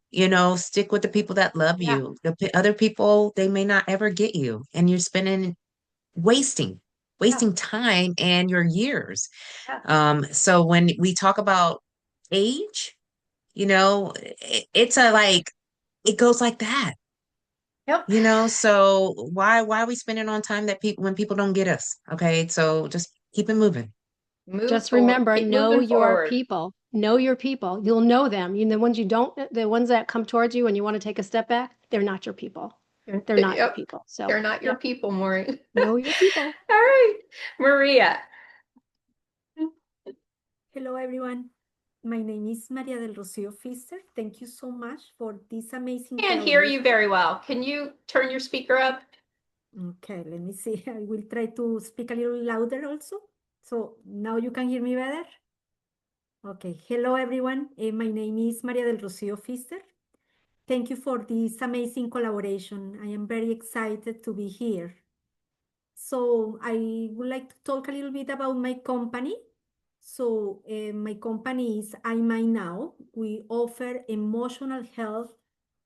E: Stick with the people that love
A: Yeah,
E: you. Other people, they may not ever get you, and you're spending wasting
A: yeah,
E: wasting time and your years.
A: yeah.
E: So when we talk about age, it's a like it goes like that.
A: Yep.
E: So why are we spending on time that people when people don't get us? Okay, so just keep it moving.
A: Move
H: Just
A: forward.
H: remember,
A: Keep
H: know
A: moving
H: your
A: forward.
H: people. Know your people. You'll know them. The ones you don't, the ones that come towards you and you want to take a step back, they're not your people. They're not your
A: Yep.
H: people. So,
A: They're not your
H: yep,
A: people, Maureen.
H: know your people.
A: All right. Maria.
I: Hello, everyone. My name is Maria del Rocio Fister. Thank you so much for this amazing
A: Can't hear you
I: collaboration.
A: very well. Can you turn your speaker up?
I: Okay, let me see. I will try to speak a little louder also. So now you can hear me better? Okay. Hello, everyone. My name is Maria del Rocio Fister. Thank you for this amazing collaboration. I am very excited to be here. So I would like to talk a little bit about my company. So my company is I Mind Now. We offer emotional health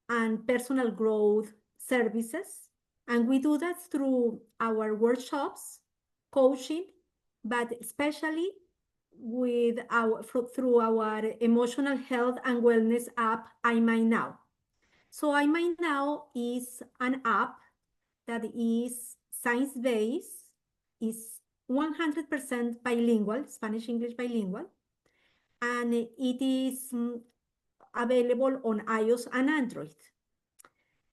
I: and personal growth services. And we do that through our workshops, coaching, but especially through our emotional health and wellness app, I Mind Now. So I Mind Now is an app that is science-based, is 100% bilingual, Spanish-English bilingual, and it is available on iOS and Android.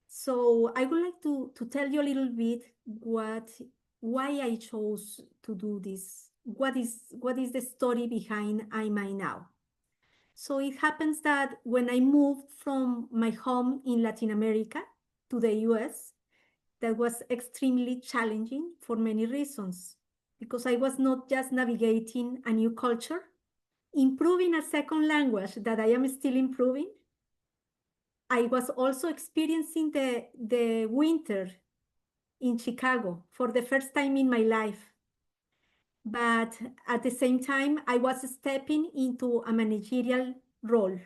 I: So I would like to tell you a little bit why I chose to do this. What is the story behind I Mind Now? So it happens that when I moved from my home in Latin America to the US, that was extremely challenging for many reasons, because I was not just navigating a new culture, improving a second language that I am still improving. I was also experiencing the winter in Chicago for the first time in my life. But at the same time, I was stepping into a managerial role.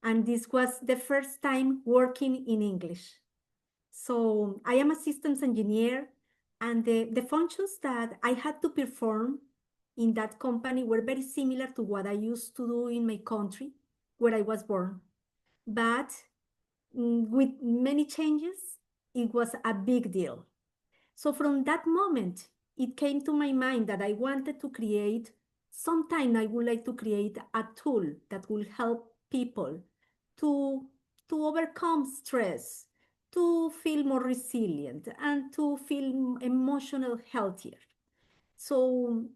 I: And this was the first time working in English. So I am a systems engineer, and the functions that I had to perform in that company were very similar to what I used to do in my country where I was born. But with many changes, it was a big deal. So from that moment, it came to my mind that I wanted to create, sometime I would like to create a tool that will help people to, to overcome stress, to feel more resilient, and to feel emotional healthier. So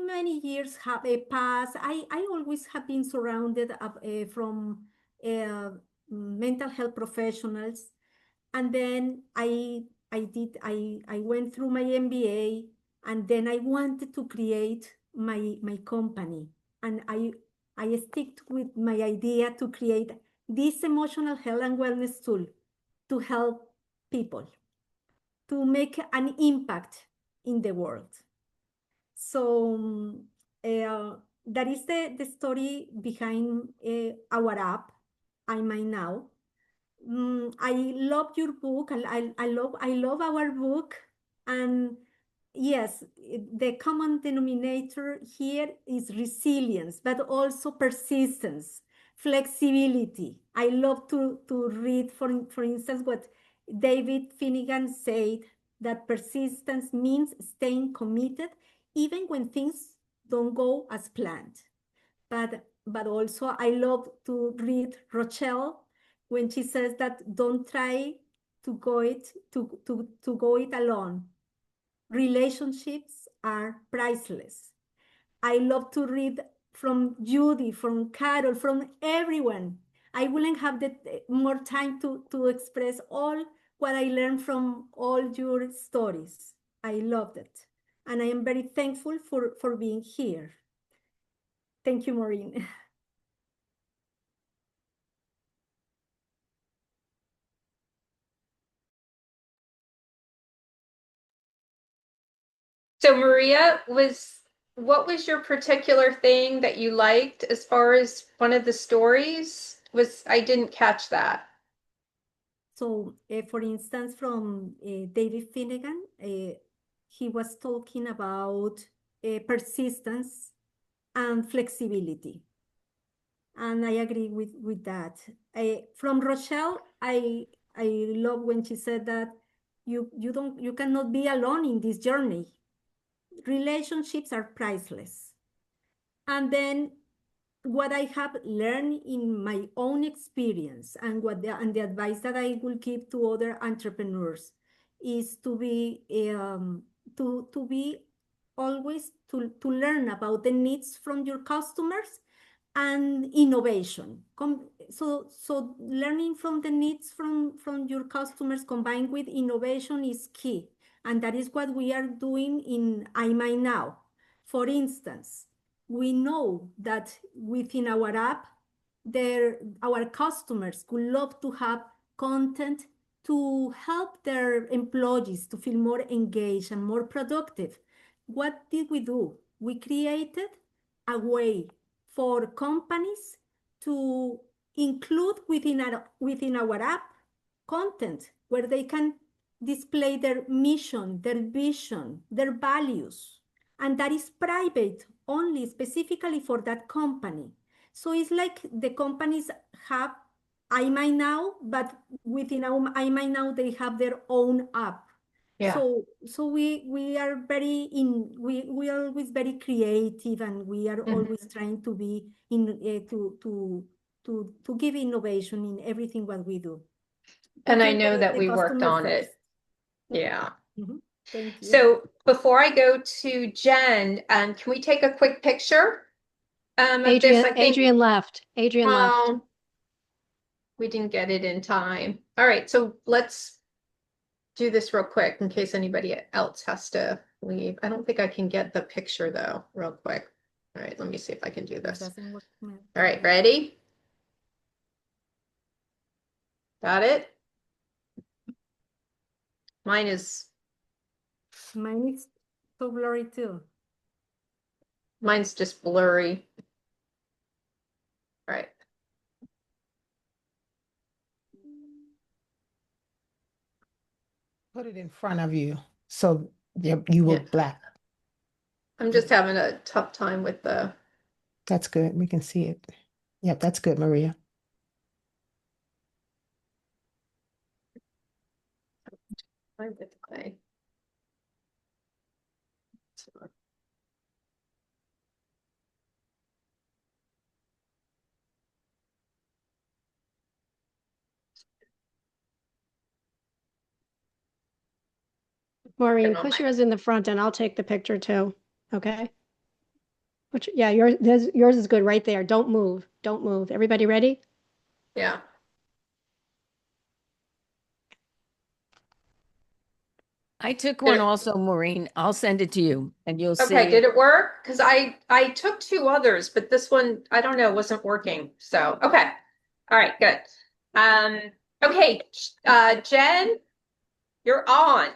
I: many years have passed. I always have been surrounded from mental health professionals, and then I went through my MBA, and then I wanted to create my company, and I stick with my idea to create this emotional health and wellness tool to help people to make an impact in the world. So that is the story behind our app, I Mind Now. I love your book. I love our book. And yes, the common denominator here is resilience, but also persistence, flexibility. I love to read, for instance, what David Finnegan said, that persistence means staying committed even when things don't go as planned. But also I love to read Rochelle when she says that don't try to go it alone. Relationships are priceless. I love to read from Judy, from Carol, from everyone. I wouldn't have more time to express all what I learned from all your stories. I loved it. And I am very thankful for being here. Thank you, Maureen.
A: So Maria, was what was your particular thing that you liked as far as one of the stories? I didn't catch that.
I: So, for instance, from David Finnegan, he was talking about persistence and flexibility. And I agree with that. From Rochelle, I love when she said that you cannot be alone in this journey. Relationships are priceless. And then what I have learned in my own experience and the advice that I will give to other entrepreneurs is to be always to learn about the needs from your customers and innovation. So learning from the needs from your customers combined with innovation is key. And that is what we are doing in iMind now. For instance, we know that within our app, our customers would love to have content to help their employees to feel more engaged and more productive. What did we do? We created a way for companies to include within our app content where they can display their mission, their vision, their values, and that is private only specifically for that company. So it's like the companies have iMind now, but within our iMind now they have their own app.
A: Yeah.
I: So we are we are always very creative, and we are always trying to be in to give innovation in everything what we do.
A: And I
I: Putting
A: know that
I: the
A: we worked
I: customer
A: on
I: first.
A: it. Yeah.
I: Thank you.
A: So before I go to Jen, can we take a quick picture of this? I think
H: Adrian left. Adrian left.
A: we didn't get it in time. All right, so let's do this real quick in case anybody else has to leave. I don't think I can get the picture though, real quick. All right, let me see if I can do
I: It
A: this.
I: doesn't work.
A: All right, ready? Got it? Mine is
I: so blurry too.
A: Mine's just blurry. All right.
J: Put it in front of you so you will
A: Yeah.
J: black.
A: I'm just having a tough time with the.
J: That's good. We can see it. Yep, that's good, Maria.
H: Maureen, push yours in the front and I'll take the picture too. Okay. Yeah, yours is good right there. Don't move. Don't move. Everybody ready?
A: Yeah.
K: I took one also, Maureen. I'll send it to you and you'll see.
A: Okay, did it work? Because I took two others, but this one, I don't know, wasn't working. So, okay. All right, good. Okay, Jen, you're on.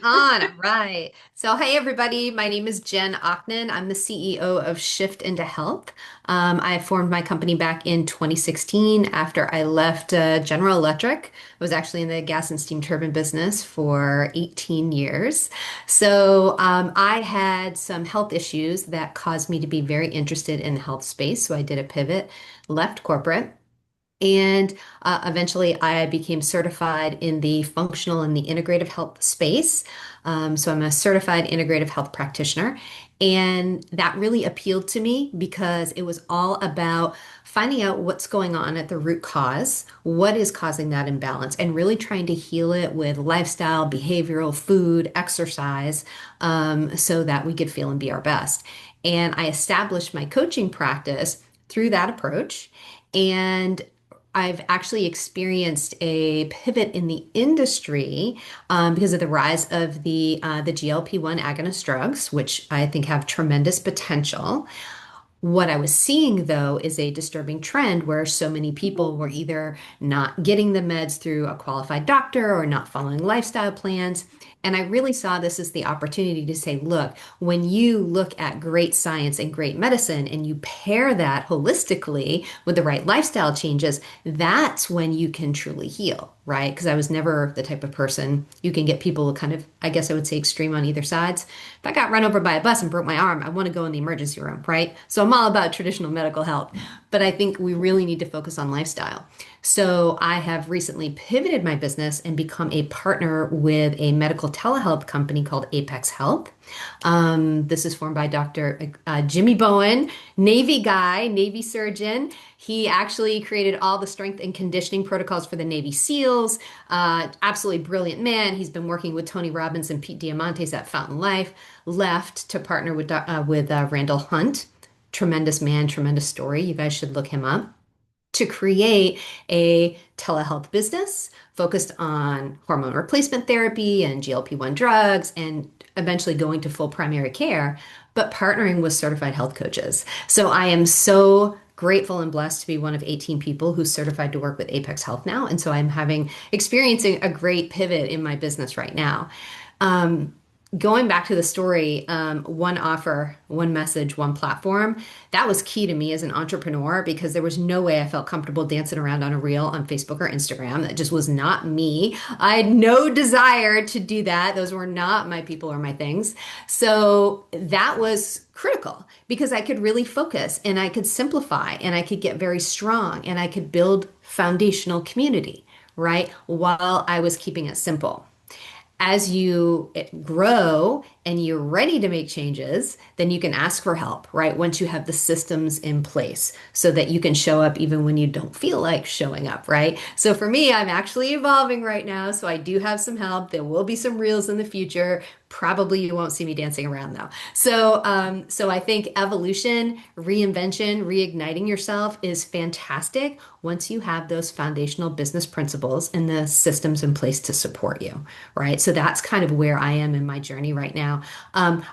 L: Right. So, hey, everybody. My name is Jen Ochnen. I'm the CEO of Shift into Health. I formed my company back in 2016 after I left General Electric. I was actually in the gas and steam turbine business for 18 years. So, I had some health issues that caused me to be very interested in the health space. So, I did a pivot, left corporate. And eventually, I became certified in the functional and the integrative health space. So I'm a certified integrative health practitioner. And that really appealed to me because it was all about finding out what's going on at the root cause, what is causing that imbalance, and really trying to heal it with lifestyle, behavioral, food, exercise, so that we could feel and be our best. And I established my coaching practice through that approach. And I've actually experienced a pivot in the industry because of the rise of the GLP-1 agonist drugs, which I think have tremendous potential. What I was seeing, though, is a disturbing trend where so many people were either not getting the meds through a qualified doctor or not following lifestyle plans. And I really saw this as the opportunity to say, look, when you look at great science and great medicine and you pair that holistically with the right lifestyle changes, that's when you can truly heal, right? Because I was never the type of person you can get people kind of, I guess I would say, extreme on either sides. If I got run over by a bus and broke my arm, I want to go in the emergency room, right? So I'm all about traditional medical health, but I think we really need to focus on lifestyle. So I have recently pivoted my business and become a partner with a medical telehealth company called Apex Health. This is formed by Dr. Jimmy Bowen, Navy guy, Navy surgeon. He actually created all the strength and conditioning protocols for the Navy SEALs. Absolutely brilliant man. He's been working with Tony Robbins and Pete Diamandis at Fountain Life. Left to partner with Randall Hunt. Tremendous man, tremendous story. You guys should look him up to create a telehealth business focused on hormone replacement therapy and GLP-1 drugs and eventually going to full primary care, but partnering with certified health coaches. So I am so grateful and blessed to be one of 18 people who's certified to work with Apex Health now. And so I'm experiencing a great pivot in my business right now. Um, Going back to the story, one offer, one message, one platform, that was key to me as an entrepreneur because there was no way I felt comfortable dancing around on a reel on Facebook or Instagram. That just was not me. I had no desire to do that. Those were not my people or my things. So that was critical because I could really focus and I could simplify and I could get very strong and I could build foundational community, right? While I was keeping it simple. As you grow and you're ready to make changes, then you can ask for help, right? Once you have the systems in place so that you can show up even when you don't feel like showing up, right? So for me, I'm actually evolving right now. So I do have some help. There will be some reels in the future. Probably you won't see me dancing around though. So I think evolution, reinvention, reigniting yourself is fantastic once you have those foundational business principles and the systems in place to support you, right? So that's kind of where I am in my journey right now.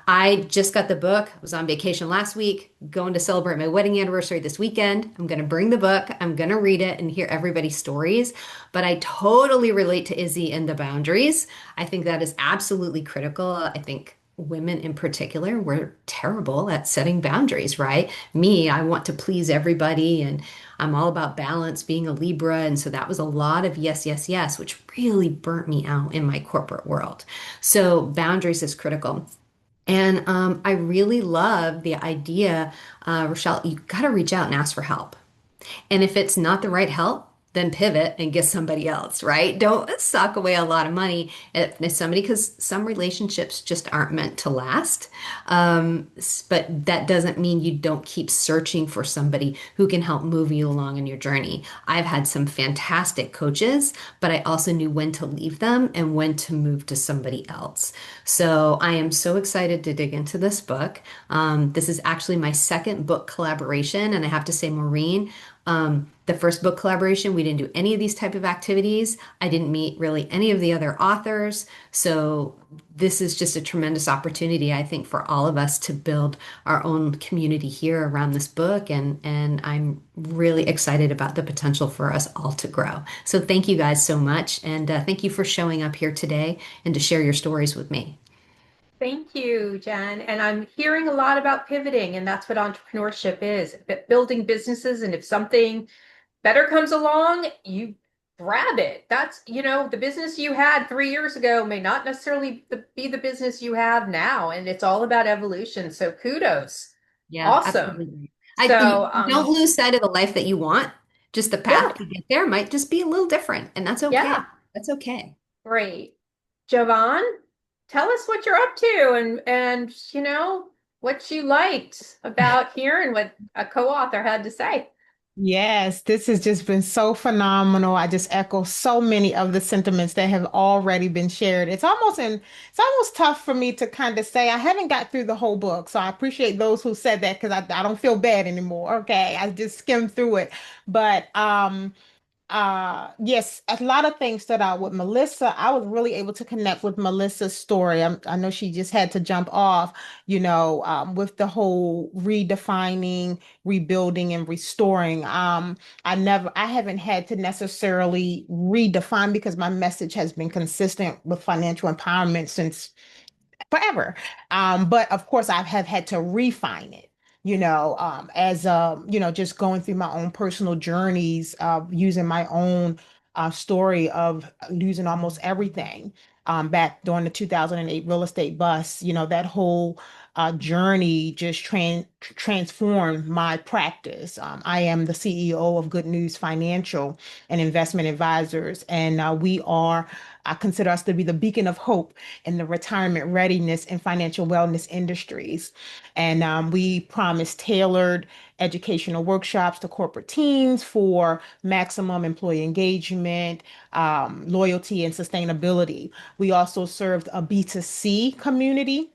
L: I just got the book. I was on vacation last week, going to celebrate my wedding anniversary this weekend. I'm going to bring the book. I'm going to read it and hear everybody's stories. But I totally relate to Izzy and the boundaries. I think that is absolutely critical. I think women in particular, we're terrible at setting boundaries, right? Me, I want to please everybody and I'm all about balance, being a Libra. And so that was a lot of yes, yes, yes, which really burnt me out in my corporate world. So boundaries is critical. And I really love the idea, Rochelle, you got to reach out and ask for help. And if it's not the right help, then pivot and get somebody else, right? Don't sock away a lot of money at somebody because some relationships just aren't meant to last. But that doesn't mean you don't keep searching for somebody who can help move you along in your journey. I've had some fantastic coaches, but I also knew when to leave them and when to move to somebody else. So I am so excited to dig into this book. This is actually my second book collaboration, and I have to say, Maureen, the first book collaboration, we didn't do any of these type of activities. I didn't meet really any of the other authors. So this is just a tremendous opportunity, I think, for all of us to build our own community here around this book. And I'm really excited about the potential for us all to grow. So thank you guys so much. And thank you for showing up here today and to share your stories with me.
A: Thank you, Jen. And I'm hearing a lot about pivoting, and that's what entrepreneurship is, building businesses. And if something better comes along, you grab it. That's, the business you had 3 years ago may not necessarily be the business you have now. And it's all about evolution. So kudos.
L: Yeah,
A: Awesome.
L: absolutely.
A: So,
L: Don't lose sight of the life that you want. Just the
A: yeah,
L: path to get there might just be a little different, and that's okay.
A: yeah,
L: That's okay.
A: great. Jovan, tell us what you're up to and what you liked about hearing what a co-author had to say.
J: Yes, this has just been so phenomenal. I just echo so many of the sentiments that have already been shared. It's almost tough for me to kind of say I haven't got through the whole book. So I appreciate those who said that because I don't feel bad anymore. Okay. I just skimmed through it. But Yes, a lot of things stood out with Melissa. I was really able to connect with Melissa's story. I know she just had to jump off, with the whole redefining, rebuilding, and restoring. I haven't had to necessarily redefine because my message has been consistent with financial empowerment since forever. But of course, I have had to refine it, as just going through my own personal journeys, using my own story of losing almost everything back during the 2008 real estate bust. That whole journey just transformed my practice. I am the CEO of Good News Financial and Investment Advisors, and I consider us to be the beacon of hope in the retirement readiness and financial wellness industries. And we promise tailored educational workshops to corporate teams for maximum employee engagement, loyalty, and sustainability. We also served a B2C community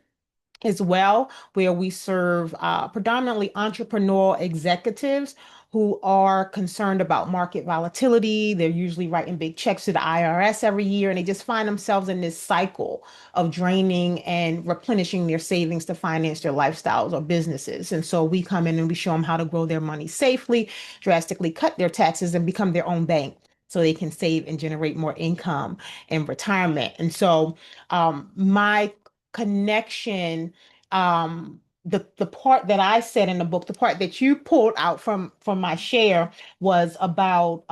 J: as well, where we serve predominantly entrepreneurial executives who are concerned about market volatility. They're usually writing big checks to the IRS every year, and they just find themselves in this cycle of draining and replenishing their savings to finance their lifestyles or businesses. And so we come in and we show them how to grow their money safely, drastically cut their taxes, and become their own bank so they can save and generate more income in retirement. And so my connection, the part that I said in the book, the part that you pulled out from my share was about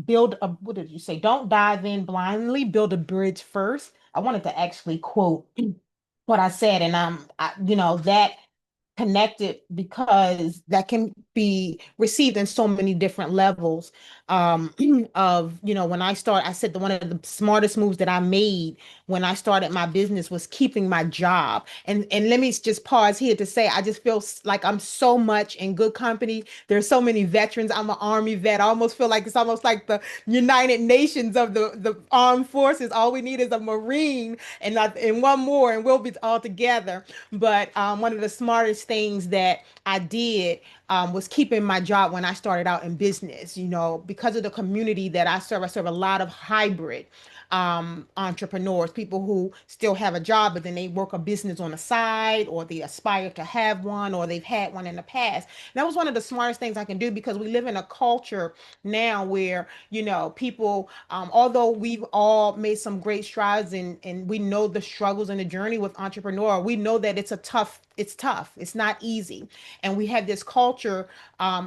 J: build a, what did you say? Don't dive in blindly, build a bridge first. I wanted to actually quote what I said, and that connected because that can be received in so many different levels. Of when I said one of the smartest moves that I made when I started my business was keeping my job. And let me just pause here to say I just feel like I'm so much in good company. There's so many veterans. I'm an Army vet. I almost feel like it's almost like the United Nations of the armed forces. All we need is a Marine and one more, and we'll be all together. But one of the smartest things that I did was keeping my job when I started out in business. Because of the community that I serve a lot of hybrid entrepreneurs, people who still have a job, but then they work a business on the side, or they aspire to have one, or they've had one in the past. And that was one of the smartest things I can do because we live in a culture now where, people, although we've all made some great strides and we know the struggles and the journey with entrepreneur, we know that it's tough. It's not easy. And we have this culture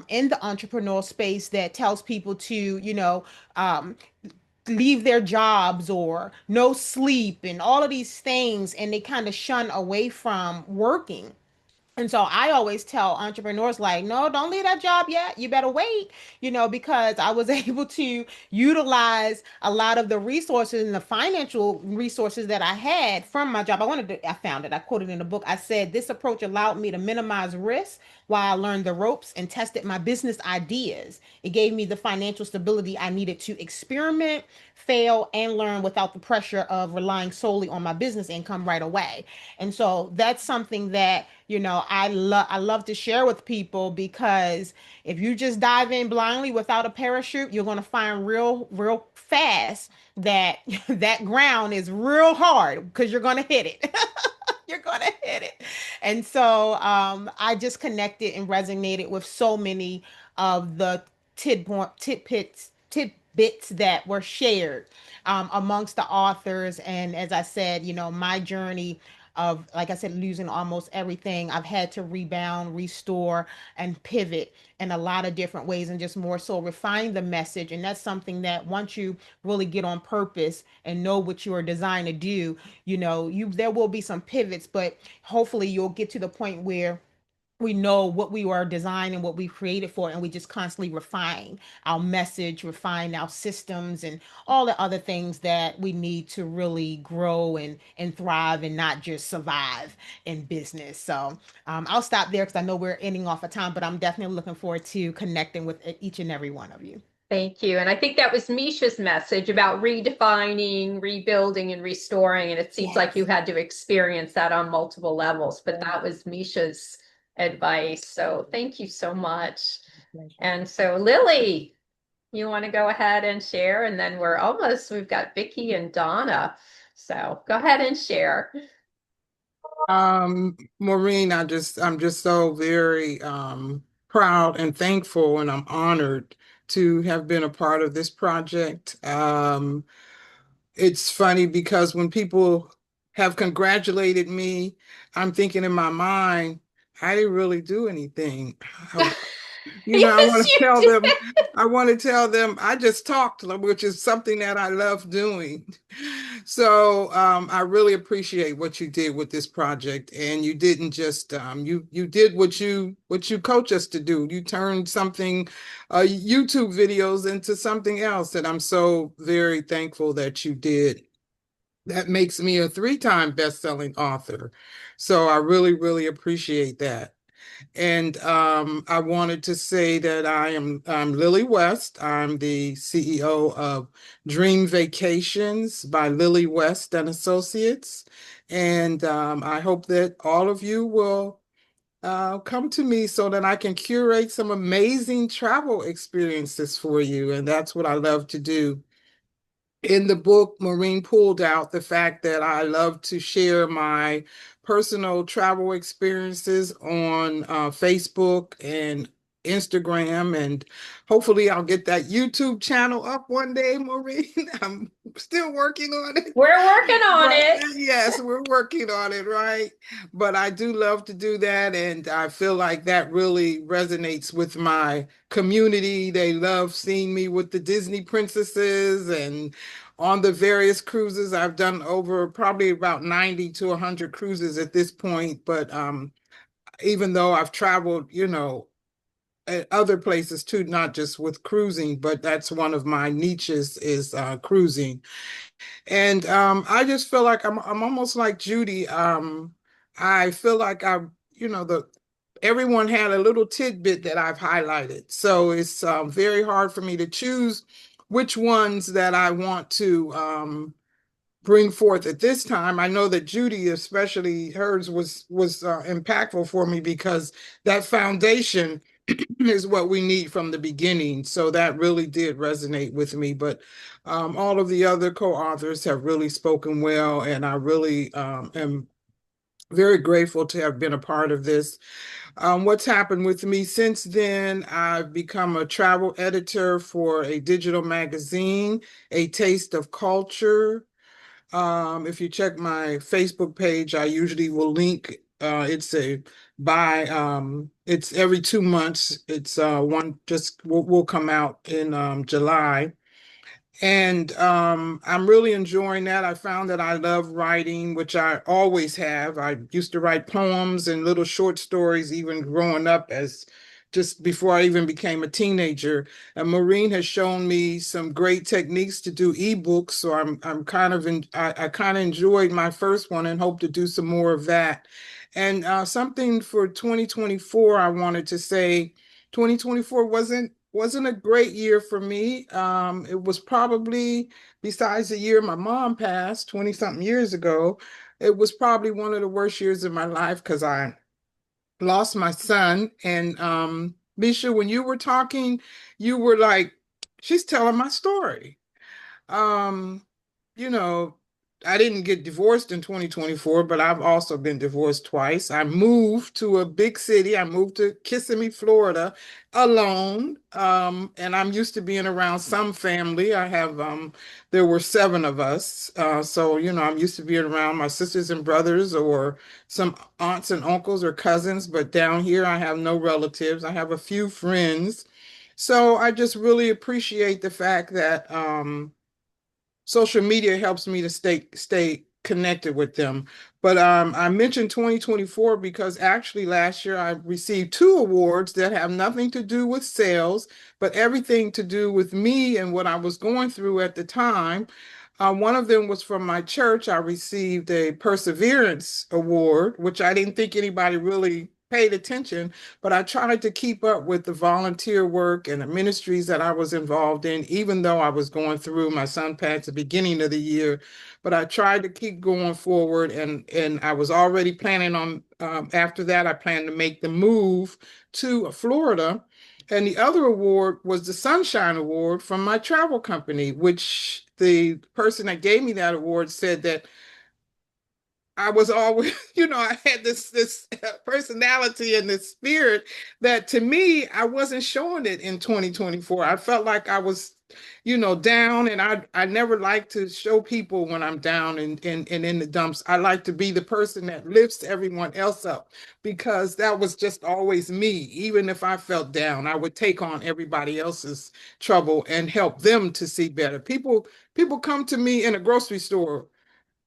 J: in the entrepreneurial space that tells people to, leave their jobs or no sleep and all of these things, and they kind of shun away from working. And so I always tell entrepreneurs, like, no, don't leave that job yet. You better wait, because I was able to utilize a lot of the resources and the financial resources that I had from my job. I found it. I quoted in the book. I said, this approach allowed me to minimize risk while I learned the ropes and tested my business ideas. It gave me the financial stability I needed to experiment, fail, and learn without the pressure of relying solely on my business income right away. And so that's something that, I love to share with people, because if you just dive in blindly without a parachute, you're going to find real fast that that ground is real hard because you're going to hit it. You're gonna hit it. And so I just connected and resonated with so many of the tidbits that were shared amongst the authors. And as I said, my journey of, like I said, losing almost everything, I've had to rebound, restore, and pivot in a lot of different ways, and just more so refine the message. And that's something that once you really get on purpose and know what you are designed to do, there will be some pivots, but hopefully you'll get to the point where we know what we were designed and what we created for, and we just constantly refine our message, refine our systems, and all the other things that we need to really grow and thrive, and not just survive in business. So I'll stop there because I know we're ending off a time, but I'm definitely looking forward to connecting with each and every one of you.
A: Thank you. And I think that was Misha's message about redefining, rebuilding, and restoring. And it seems like you had to experience that on multiple levels, but that was Misha's advice. So thank you so much. And so, Lily. You want to go ahead and share? And then we've got Vicky and Donna. So go ahead and share.
M: Maureen, I'm just so very proud and thankful, and I'm honored to have been a part of this project. It's funny because when people have congratulated me, I'm thinking in my mind, I didn't really do anything. You know,
A: Yes, you did.
M: I want to tell them I just talked to them, which is something that I love doing. So I really appreciate what you did with this project, and you didn't just you did what you coach us to do. You turned something YouTube videos into something else, and I'm so very thankful that you did. That makes me a three-time best-selling author. So I really, really appreciate that. And I wanted to say that I'm Lily West. I'm the CEO of Dream Vacations by Lily West and Associates. And I hope that all of you will come to me so that I can curate some amazing travel experiences for you. And that's what I love to do. In the book, Maureen pulled out the fact that I love to share my personal travel experiences on Facebook and Instagram, and hopefully I'll get that YouTube channel up one day, Maureen. I'm still working on it.
A: We're working on
M: But
A: it.
M: yes, we're working on it, right? But I do love to do that, and I feel like that really resonates with my community. They love seeing me with the Disney princesses and on the various cruises. I've done over probably about 90 to 100 cruises at this point, but even though I've traveled, you know, at other places too, not just with cruising, but that's one of my niches is cruising. And I just feel like I'm almost like Judy. I feel like you know, the everyone had a little tidbit that I've highlighted. So it's very hard for me to choose which ones that I want to bring forth at this time. I know that Judy, especially hers, was impactful for me because that foundation is what we need from the beginning. So that really did resonate with me. But all of the other co-authors have really spoken well, and I really am very grateful to have been a part of this. What's happened with me since then, I've become a travel editor for a digital magazine, A Taste of Culture. If you check my Facebook page, I usually will link. It's every 2 months. It's one just will come out in July. And I'm really enjoying that. I found that I love writing, which I always have. I used to write poems and little short stories, even growing up as just before I even became a teenager. And Maureen has shown me some great techniques to do ebooks. So I'm kind of I kind of enjoyed my first one and hope to do some more of that. And something for 2024, I wanted to say 2024 wasn't a great year for me. It was probably, besides the year my mom passed 20 something years ago, it was probably one of the worst years of my life because I lost my son. And Misha, when you were talking, you were like, she's telling my story. Um, you know, I didn't get divorced in 2024, but I've also been divorced twice. I moved to a big city. I moved to Kissimmee, Florida, alone. And I'm used to being around some family. There were seven of us. So, you know, I'm used to being around my sisters and brothers or some aunts and uncles or cousins. But down here, I have no relatives. I have a few friends. So I just really appreciate the fact that, social media helps me to stay connected with them. But I mentioned 2024 because actually last year I received two awards that have nothing to do with sales, but everything to do with me and what I was going through at the time. One of them was from my church. I received a Perseverance Award, which I didn't think anybody really paid attention, but I tried to keep up with the volunteer work and the ministries that I was involved in, even though I was going through my son passed at the beginning of the year. But I tried to keep going forward, and I was already planning on after that, I planned to make the move to Florida. And the other award was the Sunshine Award from my travel company, which the person that gave me that award said that I was always, I had this personality and this spirit that to me, I wasn't showing it in 2024. I felt like I was, down, and I never like to show people when I'm down and in the dumps. I like to be the person that lifts everyone else up because that was just always me. Even if I felt down, I would take on everybody else's trouble and help them to see better. People come to me in a grocery store.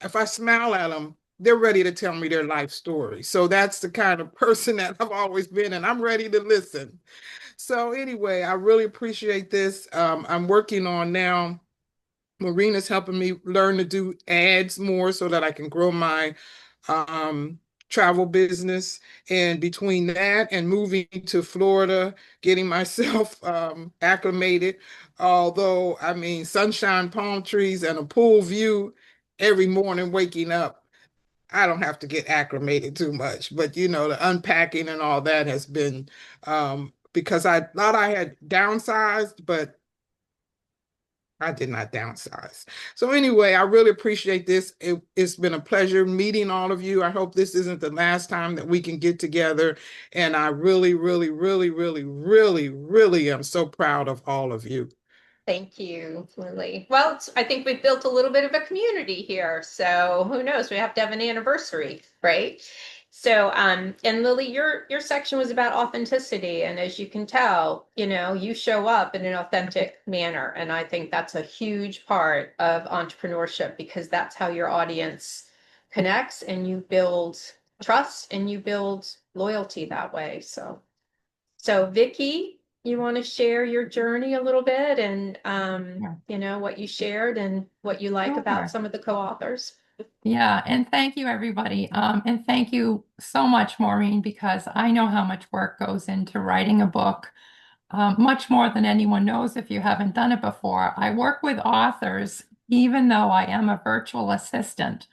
M: If I smile at them, they're ready to tell me their life story. So that's the kind of person that I've always been, and I'm ready to listen. So anyway, I really appreciate this. I'm working on now. Marina's helping me learn to do ads more so that I can grow my um, travel business. And between that and moving to Florida, getting myself acclimated, although, I mean, sunshine, palm trees, and a pool view every morning waking up. I don't have to get acclimated too much, but the unpacking and all that has been because I thought I had downsized, but I did not downsize. So anyway, I really appreciate this. It's been a pleasure meeting all of you. I hope this isn't the last time that we can get together. And I really, really, really, really, really, really am so proud of all of you.
A: Thank you, Lily. Well, I think we've built a little bit of a community here. So who knows? We have to have an anniversary, right? So, and Lily, your section was about authenticity, and as you can tell, you show up in an authentic manner, and I think that's a huge part of entrepreneurship because that's how your audience connects, and you build trust and you build loyalty that way. So Vicky, you want to share your journey a little bit and what you shared and what you like about some of the co-authors?
N: Yeah, and thank you everybody. And thank you so much, Maureen, because I know how much work goes into writing a book, much more than anyone knows if you haven't done it before. I work with authors, even though I am a virtual assistant.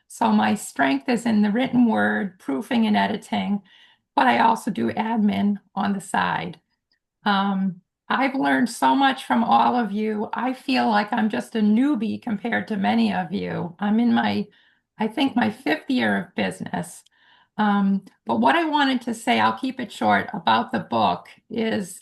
N: So my strength is in the written word, proofing and editing, but I also do admin on the side. I've learned so much from all of you. I feel like I'm just a newbie compared to many of you. I'm in I think my fifth year of business. But what I wanted to say, I'll keep it short, about the book is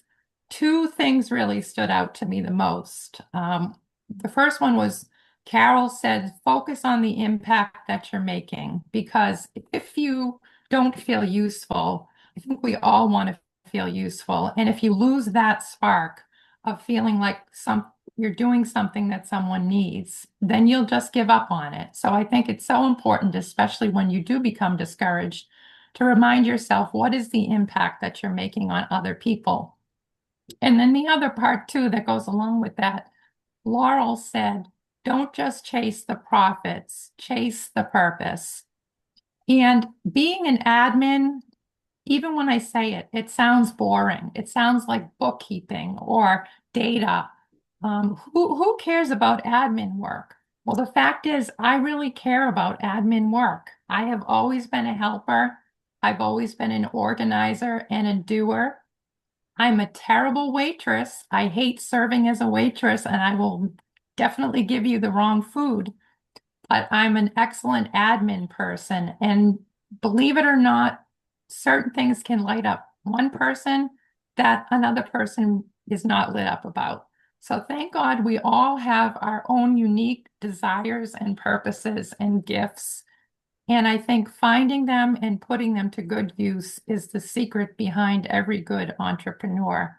N: two things really stood out to me the most. The first one was Carol said, focus on the impact that you're making, because if you don't feel useful, I think we all want to feel useful. And if you lose that spark of feeling like you're doing something that someone needs, then you'll just give up on it. So I think it's so important, especially when you do become discouraged, to remind yourself, what is the impact that you're making on other people? And then the other part too that goes along with that, Laurel said, don't just chase the profits, chase the purpose. And being an admin, even when I say it, it sounds boring. It sounds like bookkeeping or data. Who cares about admin work? Well, the fact is, I really care about admin work. I have always been a helper. I've always been an organizer and a doer. I'm a terrible waitress. I hate serving as a waitress, and I will definitely give you the wrong food. But I'm an excellent admin person. And believe it or not, certain things can light up one person that another person is not lit up about. So thank God we all have our own unique desires and purposes and gifts. And I think finding them and putting them to good use is the secret behind every good entrepreneur.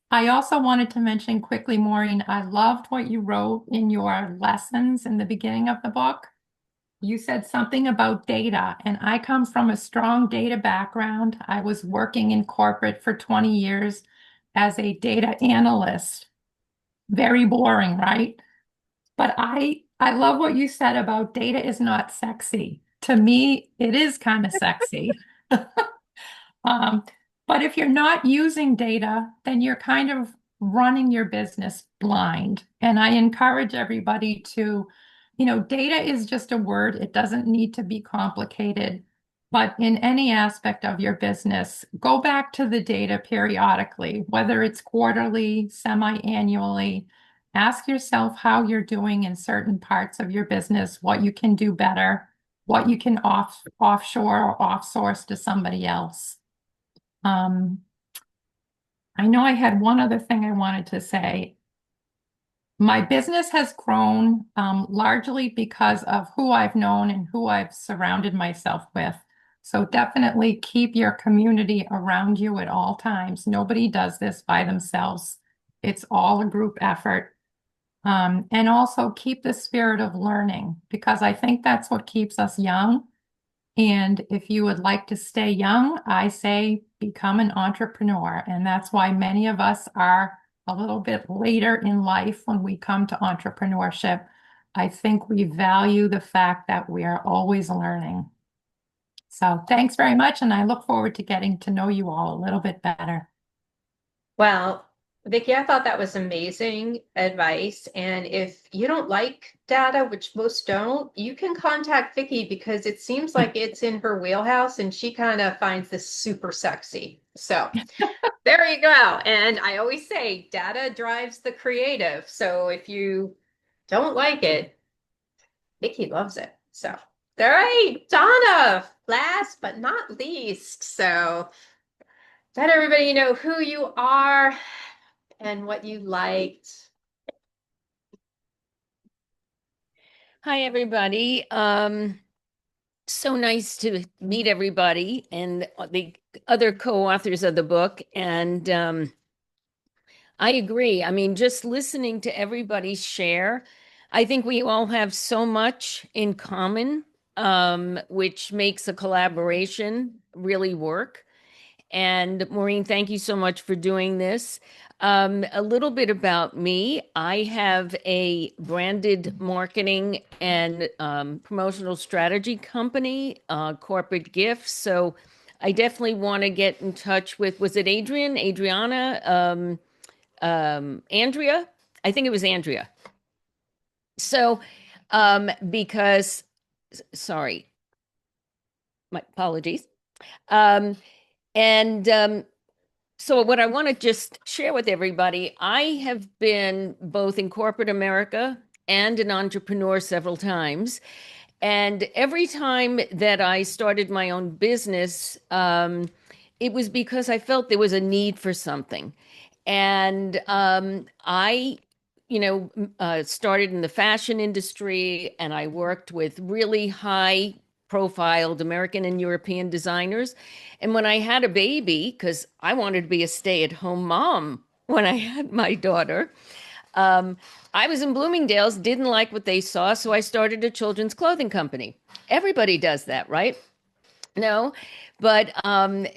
N: I also wanted to mention quickly, Maureen, I loved what you wrote in your lessons in the beginning of the book. You said something about data, and I come from a strong data background. I was working in corporate for 20 years as a data analyst. Very boring, right? But I love what you said about data is not sexy. To me, it is kind of sexy. Um, but if you're not using data, then you're kind of running your business blind. And I encourage everybody to, data is just a word. It doesn't need to be complicated. But in any aspect of your business, go back to the data periodically, whether it's quarterly, semi-annually. Ask yourself how you're doing in certain parts of your business, what you can do better, what you can offshore or off-source to somebody else. I know I had one other thing I wanted to say. My business has grown largely because of who I've known and who I've surrounded myself with. So definitely keep your community around you at all times. Nobody does this by themselves. It's all a group effort. And also keep the spirit of learning, because I think that's what keeps us young. And if you would like to stay young, I say become an entrepreneur. And that's why many of us are a little bit later in life when we come to entrepreneurship. I think we value the fact that we are always learning. So thanks very much. And I look forward to getting to know you all a little bit better.
A: Well, Vicki, I thought that was amazing advice. And if you don't like data, which most don't, you can contact Vicki because it seems like it's in her wheelhouse and she kind of finds this super sexy. So there you go. And I always say data drives the creative. So if you don't like it, Vicki loves it. So, all right, Donna, last but not least. So let everybody know who you are and what you liked.
K: Hi, everybody. So nice to meet everybody and the other co-authors of the book. And I agree. I mean, just listening to everybody share, I think we all have so much in common, which makes a collaboration really work. And Maureen, thank you so much for doing this. A little bit about me. I have a branded marketing and promotional strategy company, Corporate Gifts. So I definitely want to get in touch with, was it Adriana, Andrea? I think it was Andrea. So, because, sorry, my apologies. So what I want to just share with everybody, I have been both in corporate America and an entrepreneur several times. And every time that I started my own business, it was because I felt there was a need for something. And started in the fashion industry, and I worked with really high profiled American and European designers. And when I had a baby, because I wanted to be a stay-at-home mom when I had my daughter, I was in Bloomingdale's, didn't like what they saw, so I started a children's clothing company. Everybody does that, right? No, but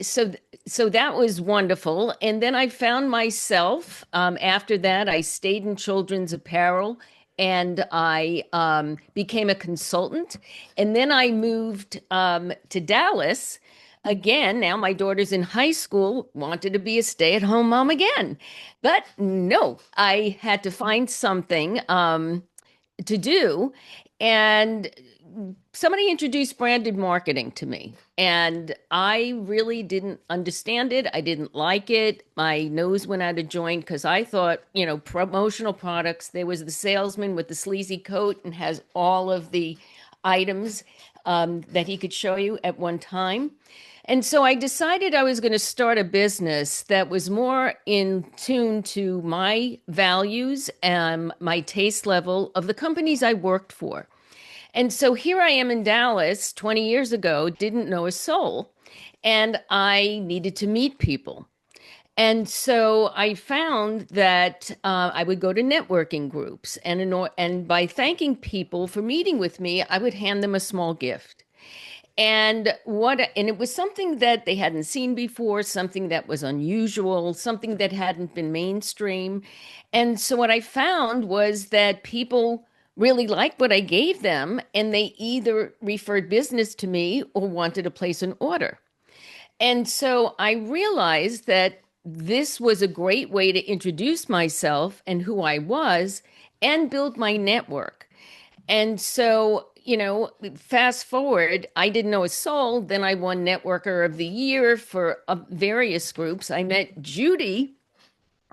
K: so that was wonderful. And then I found myself after that, I stayed in children's apparel and I became a consultant. And then I moved to Dallas again. Now my daughter's in high school, wanted to be a stay-at-home mom again. But no, I had to find something to do. And somebody introduced branded marketing to me, and I really didn't understand it. I didn't like it. My nose went out of joint because I thought, promotional products, there was the salesman with the sleazy coat and has all of the items that he could show you at one time. And so I decided I was going to start a business that was more in tune to my values and my taste level of the companies I worked for. And so here I am in Dallas 20 years ago, didn't know a soul, and I needed to meet people. And so I found that I would go to networking groups, and by thanking people for meeting with me, I would hand them a small gift. And it was something that they hadn't seen before, something that was unusual, something that hadn't been mainstream. And so what I found was that people really liked what I gave them, and they either referred business to me or wanted to place an order. And so I realized that this was a great way to introduce myself and who I was and build my network. And so, fast forward, I didn't know a soul. Then I won Networker of the Year for various groups. I met Judy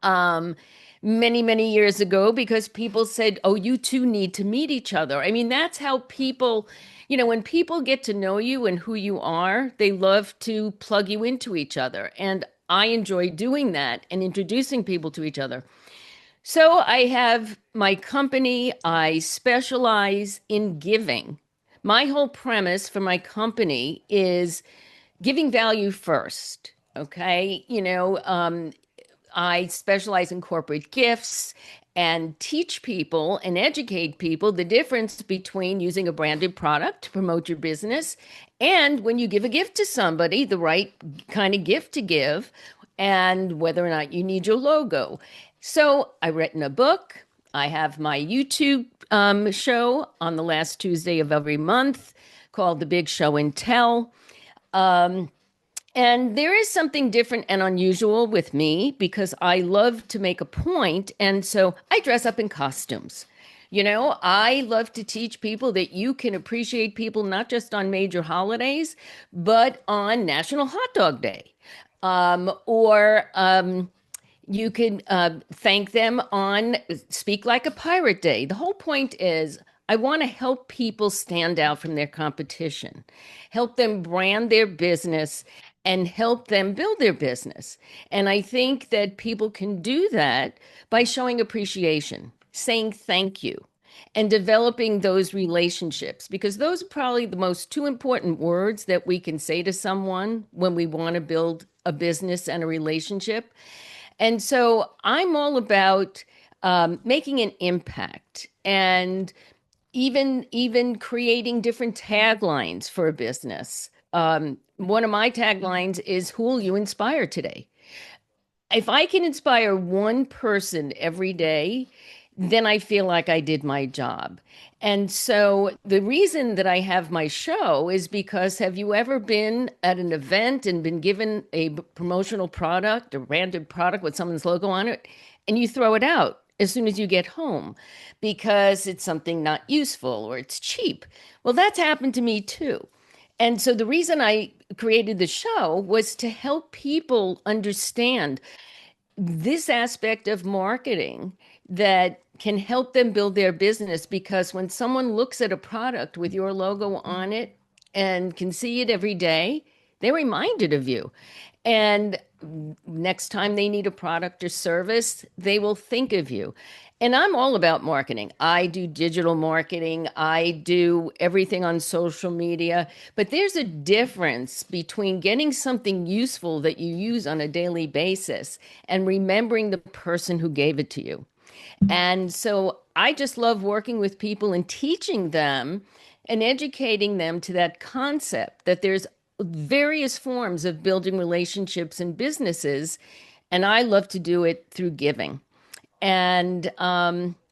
K: um, many, many years ago because people said, oh, you two need to meet each other. I mean, that's how people, when people get to know you and who you are, they love to plug you into each other. And I enjoy doing that and introducing people to each other. So I have my company, I specialize in giving. My whole premise for my company is giving value first. Okay. I specialize in corporate gifts and teach people and educate people the difference between using a branded product to promote your business and when you give a gift to somebody, the right kind of gift to give, and whether or not you need your logo. So I've written a book. I have my YouTube show on the last Tuesday of every month called The Big Show and Tell. And there is something different and unusual with me because I love to make a point, and so I dress up in costumes. I love to teach people that you can appreciate people not just on major holidays, but on National Hot Dog Day. Or you can thank them on Speak Like a Pirate Day. The whole point is I want to help people stand out from their competition, help them brand their business, and help them build their business. And I think that people can do that by showing appreciation, saying thank you, and developing those relationships, because those are probably the most two important words that we can say to someone when we want to build a business and a relationship. And so I'm all about making an impact and even creating different taglines for a business. One of my taglines is, "Who will you inspire today?" If I can inspire one person every day, then I feel like I did my job. And so the reason that I have my show is because have you ever been at an event and been given a promotional product, a branded product with someone's logo on it, and you throw it out as soon as you get home because it's something not useful or it's cheap? Well, that's happened to me too. And so the reason I created the show was to help people understand this aspect of marketing that can help them build their business, because when someone looks at a product with your logo on it and can see it every day, they're reminded of you. And next time they need a product or service, they will think of you. And I'm all about marketing. I do digital marketing. I do everything on social media. But there's a difference between getting something useful that you use on a daily basis and remembering the person who gave it to you. And so I just love working with people and teaching them and educating them to that concept that there's various forms of building relationships and businesses. And I love to do it through giving. And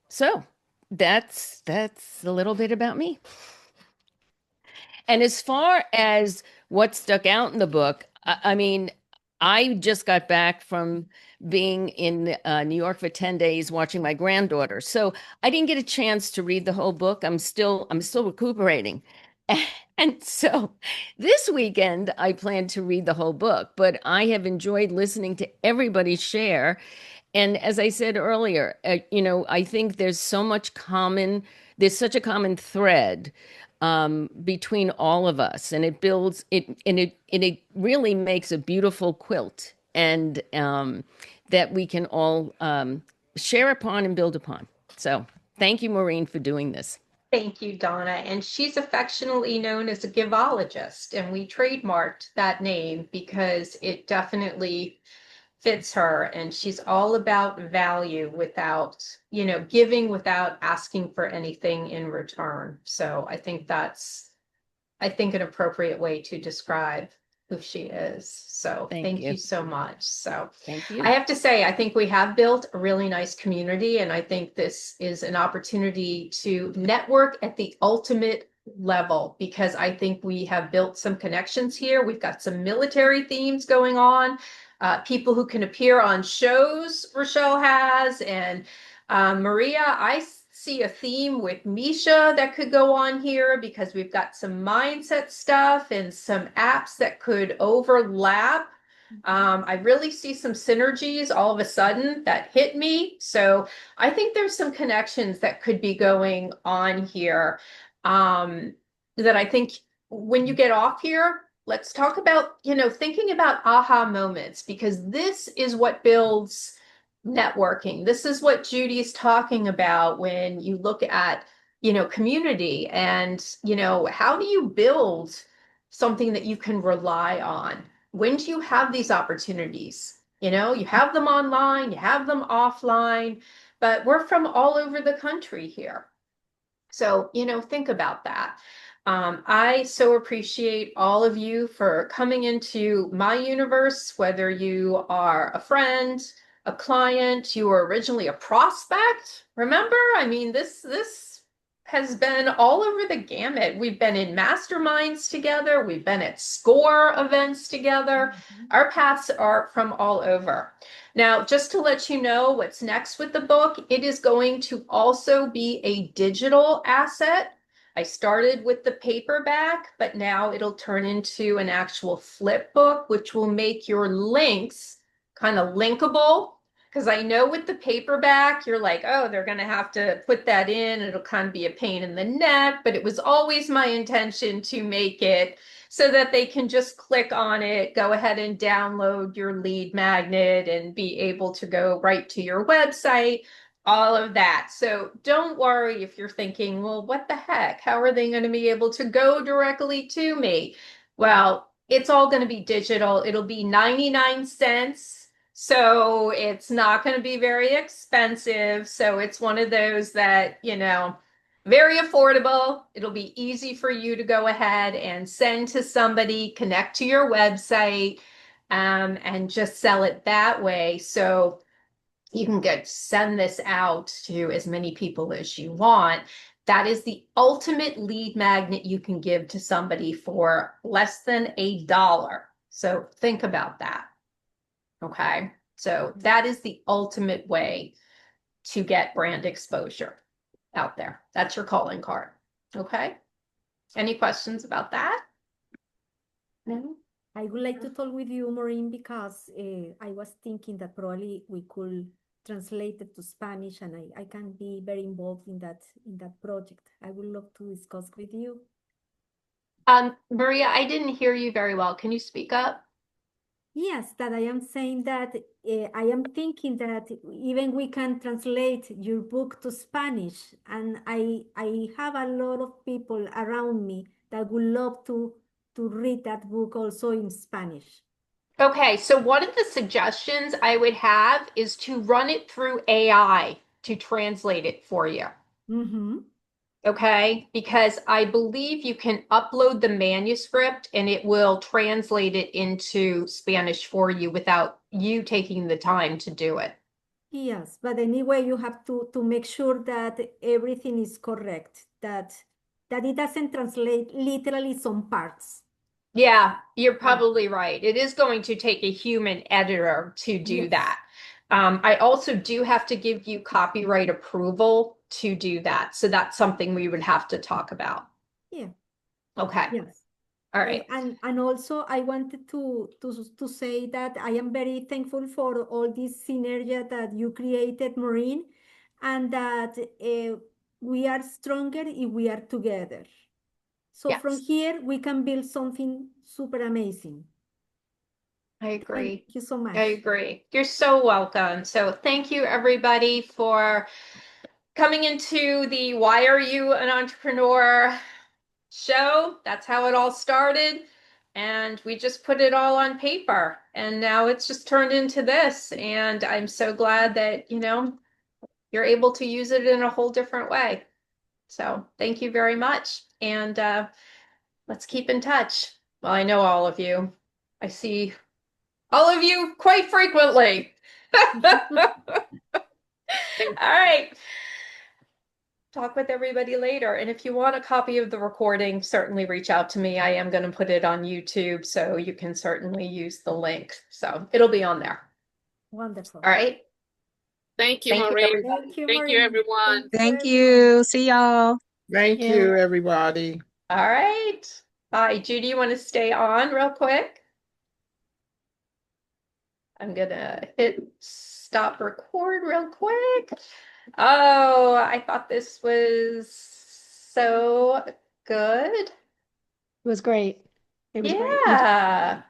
K: so that's a little bit about me. And as far as what stuck out in the book, I mean, I just got back from being in New York for 10 days watching my granddaughter. So I didn't get a chance to read the whole book. I'm still recuperating. And so this weekend I plan to read the whole book, but I have enjoyed listening to everybody share. And as I said earlier, I think there's such a common thread between all of us, and it builds it, and it really makes a beautiful quilt, and that we can all share upon and build upon. So thank you, Maureen, for doing this.
A: Thank you, Donna. And she's affectionately known as a givologist, and we trademarked that name because it definitely fits her. And she's all about value without, giving without asking for anything in return. So I think an appropriate way to describe who she is. So thank you so much. So
K: Thank you.
A: I have to say, I think we have built a really nice community, and I think this is an opportunity to network at the ultimate level, because I think we have built some connections here. We've got some military themes going on. people who can appear on shows Rochelle has. And Maria, I see a theme with Misha that could go on here because we've got some mindset stuff and some apps that could overlap. I really see some synergies all of a sudden that hit me. So I think there's some connections that could be going on here that I think when you get off here, let's talk about, thinking about aha moments, because this is what builds networking. This is what Judy's talking about when you look at, community and, how do you build something that you can rely on? When do you have these opportunities? You have them online, you have them offline, but we're from all over the country here. So, think about that. I so appreciate all of you for coming into my universe, whether you are a friend, a client, you were originally a prospect. Remember, I mean, this has been all over the gamut. We've been in masterminds together, we've been at SCORE events together. Our paths are from all over. Now, just to let you know what's next with the book, it is going to also be a digital asset. I started with the paperback, but now it'll turn into an actual flip book, which will make your links kind of linkable. Because I know with the paperback, you're like, oh, they're going to have to put that in. It'll kind of be a pain in the neck. But it was always my intention to make it so that they can just click on it, go ahead and download your lead magnet and be able to go right to your website, all of that. So don't worry if you're thinking, well, what the heck? How are they going to be able to go directly to me? Well, it's all going to be digital. It'll be 99 cents. So it's not going to be very expensive. So it's one of those that, very affordable. It'll be easy for you to go ahead and send to somebody, connect to your website, and just sell it that way. So you can send this out to as many people as you want. That is the ultimate lead magnet you can give to somebody for less than $1. So think about that. Okay. So that is the ultimate way to get brand exposure out there. That's your calling card. Okay. Any questions about that? No?
I: I would like to talk with you, Maureen, because I was thinking that probably we could translate it to Spanish, and I can be very involved in that project. I would love to discuss with you.
A: Maria, I didn't hear you very well. Can you speak up?
I: Yes, that I am saying that I am thinking that even we can translate your book to Spanish, and I have a lot of people around me that would love to read that book also in Spanish.
A: Okay, so one of the suggestions I would have is to run it through AI to translate it for you.
I: Mm-hmm.
A: Okay, because I believe you can upload the manuscript and it will translate it into Spanish for you without you taking the time to do it.
I: Yes, but anyway, you have to make sure that everything is correct, that it doesn't translate literally some parts.
A: Yeah, you're probably right. It is going to take a human editor to do
I: Yes.
A: that. I also do have to give you copyright approval to do that. So that's something we would have to talk about.
I: Yeah.
A: Okay.
I: Yes.
A: All right.
I: And also I wanted to say that I am very thankful for all this synergy that you created, Maureen, and that we are stronger if we are together. So from
A: Yes,
I: here we can build something super amazing.
A: I agree.
I: Thank you so much.
A: I agree. You're so welcome. So thank you everybody for coming into the Why Are You an Entrepreneur show. That's how it all started. And we just put it all on paper. And now it's just turned into this. And I'm so glad that, you're able to use it in a whole different way. So thank you very much. And let's keep in touch. Well, I know all of you. I see all of you quite frequently. All right. talk with everybody later. And if you want a copy of the recording, certainly reach out to me. I am going to put it on YouTube, so you can certainly use the link. So it'll be on there.
I: Wonderful.
A: All right.
B: Thank you,
A: Thank you,
B: Maureen.
A: everybody.
I: Thank you,
B: Thank you,
I: Maureen.
B: everyone.
E: Thank
I: everyone.
E: you. See y'all.
M: Thank
H: Yeah.
M: you, everybody.
A: All right. Bye. Judy, you want to stay on real quick? I'm gonna hit stop record real quick. Oh, I thought this was so good.
H: It was great. It was great.
A: Yeah.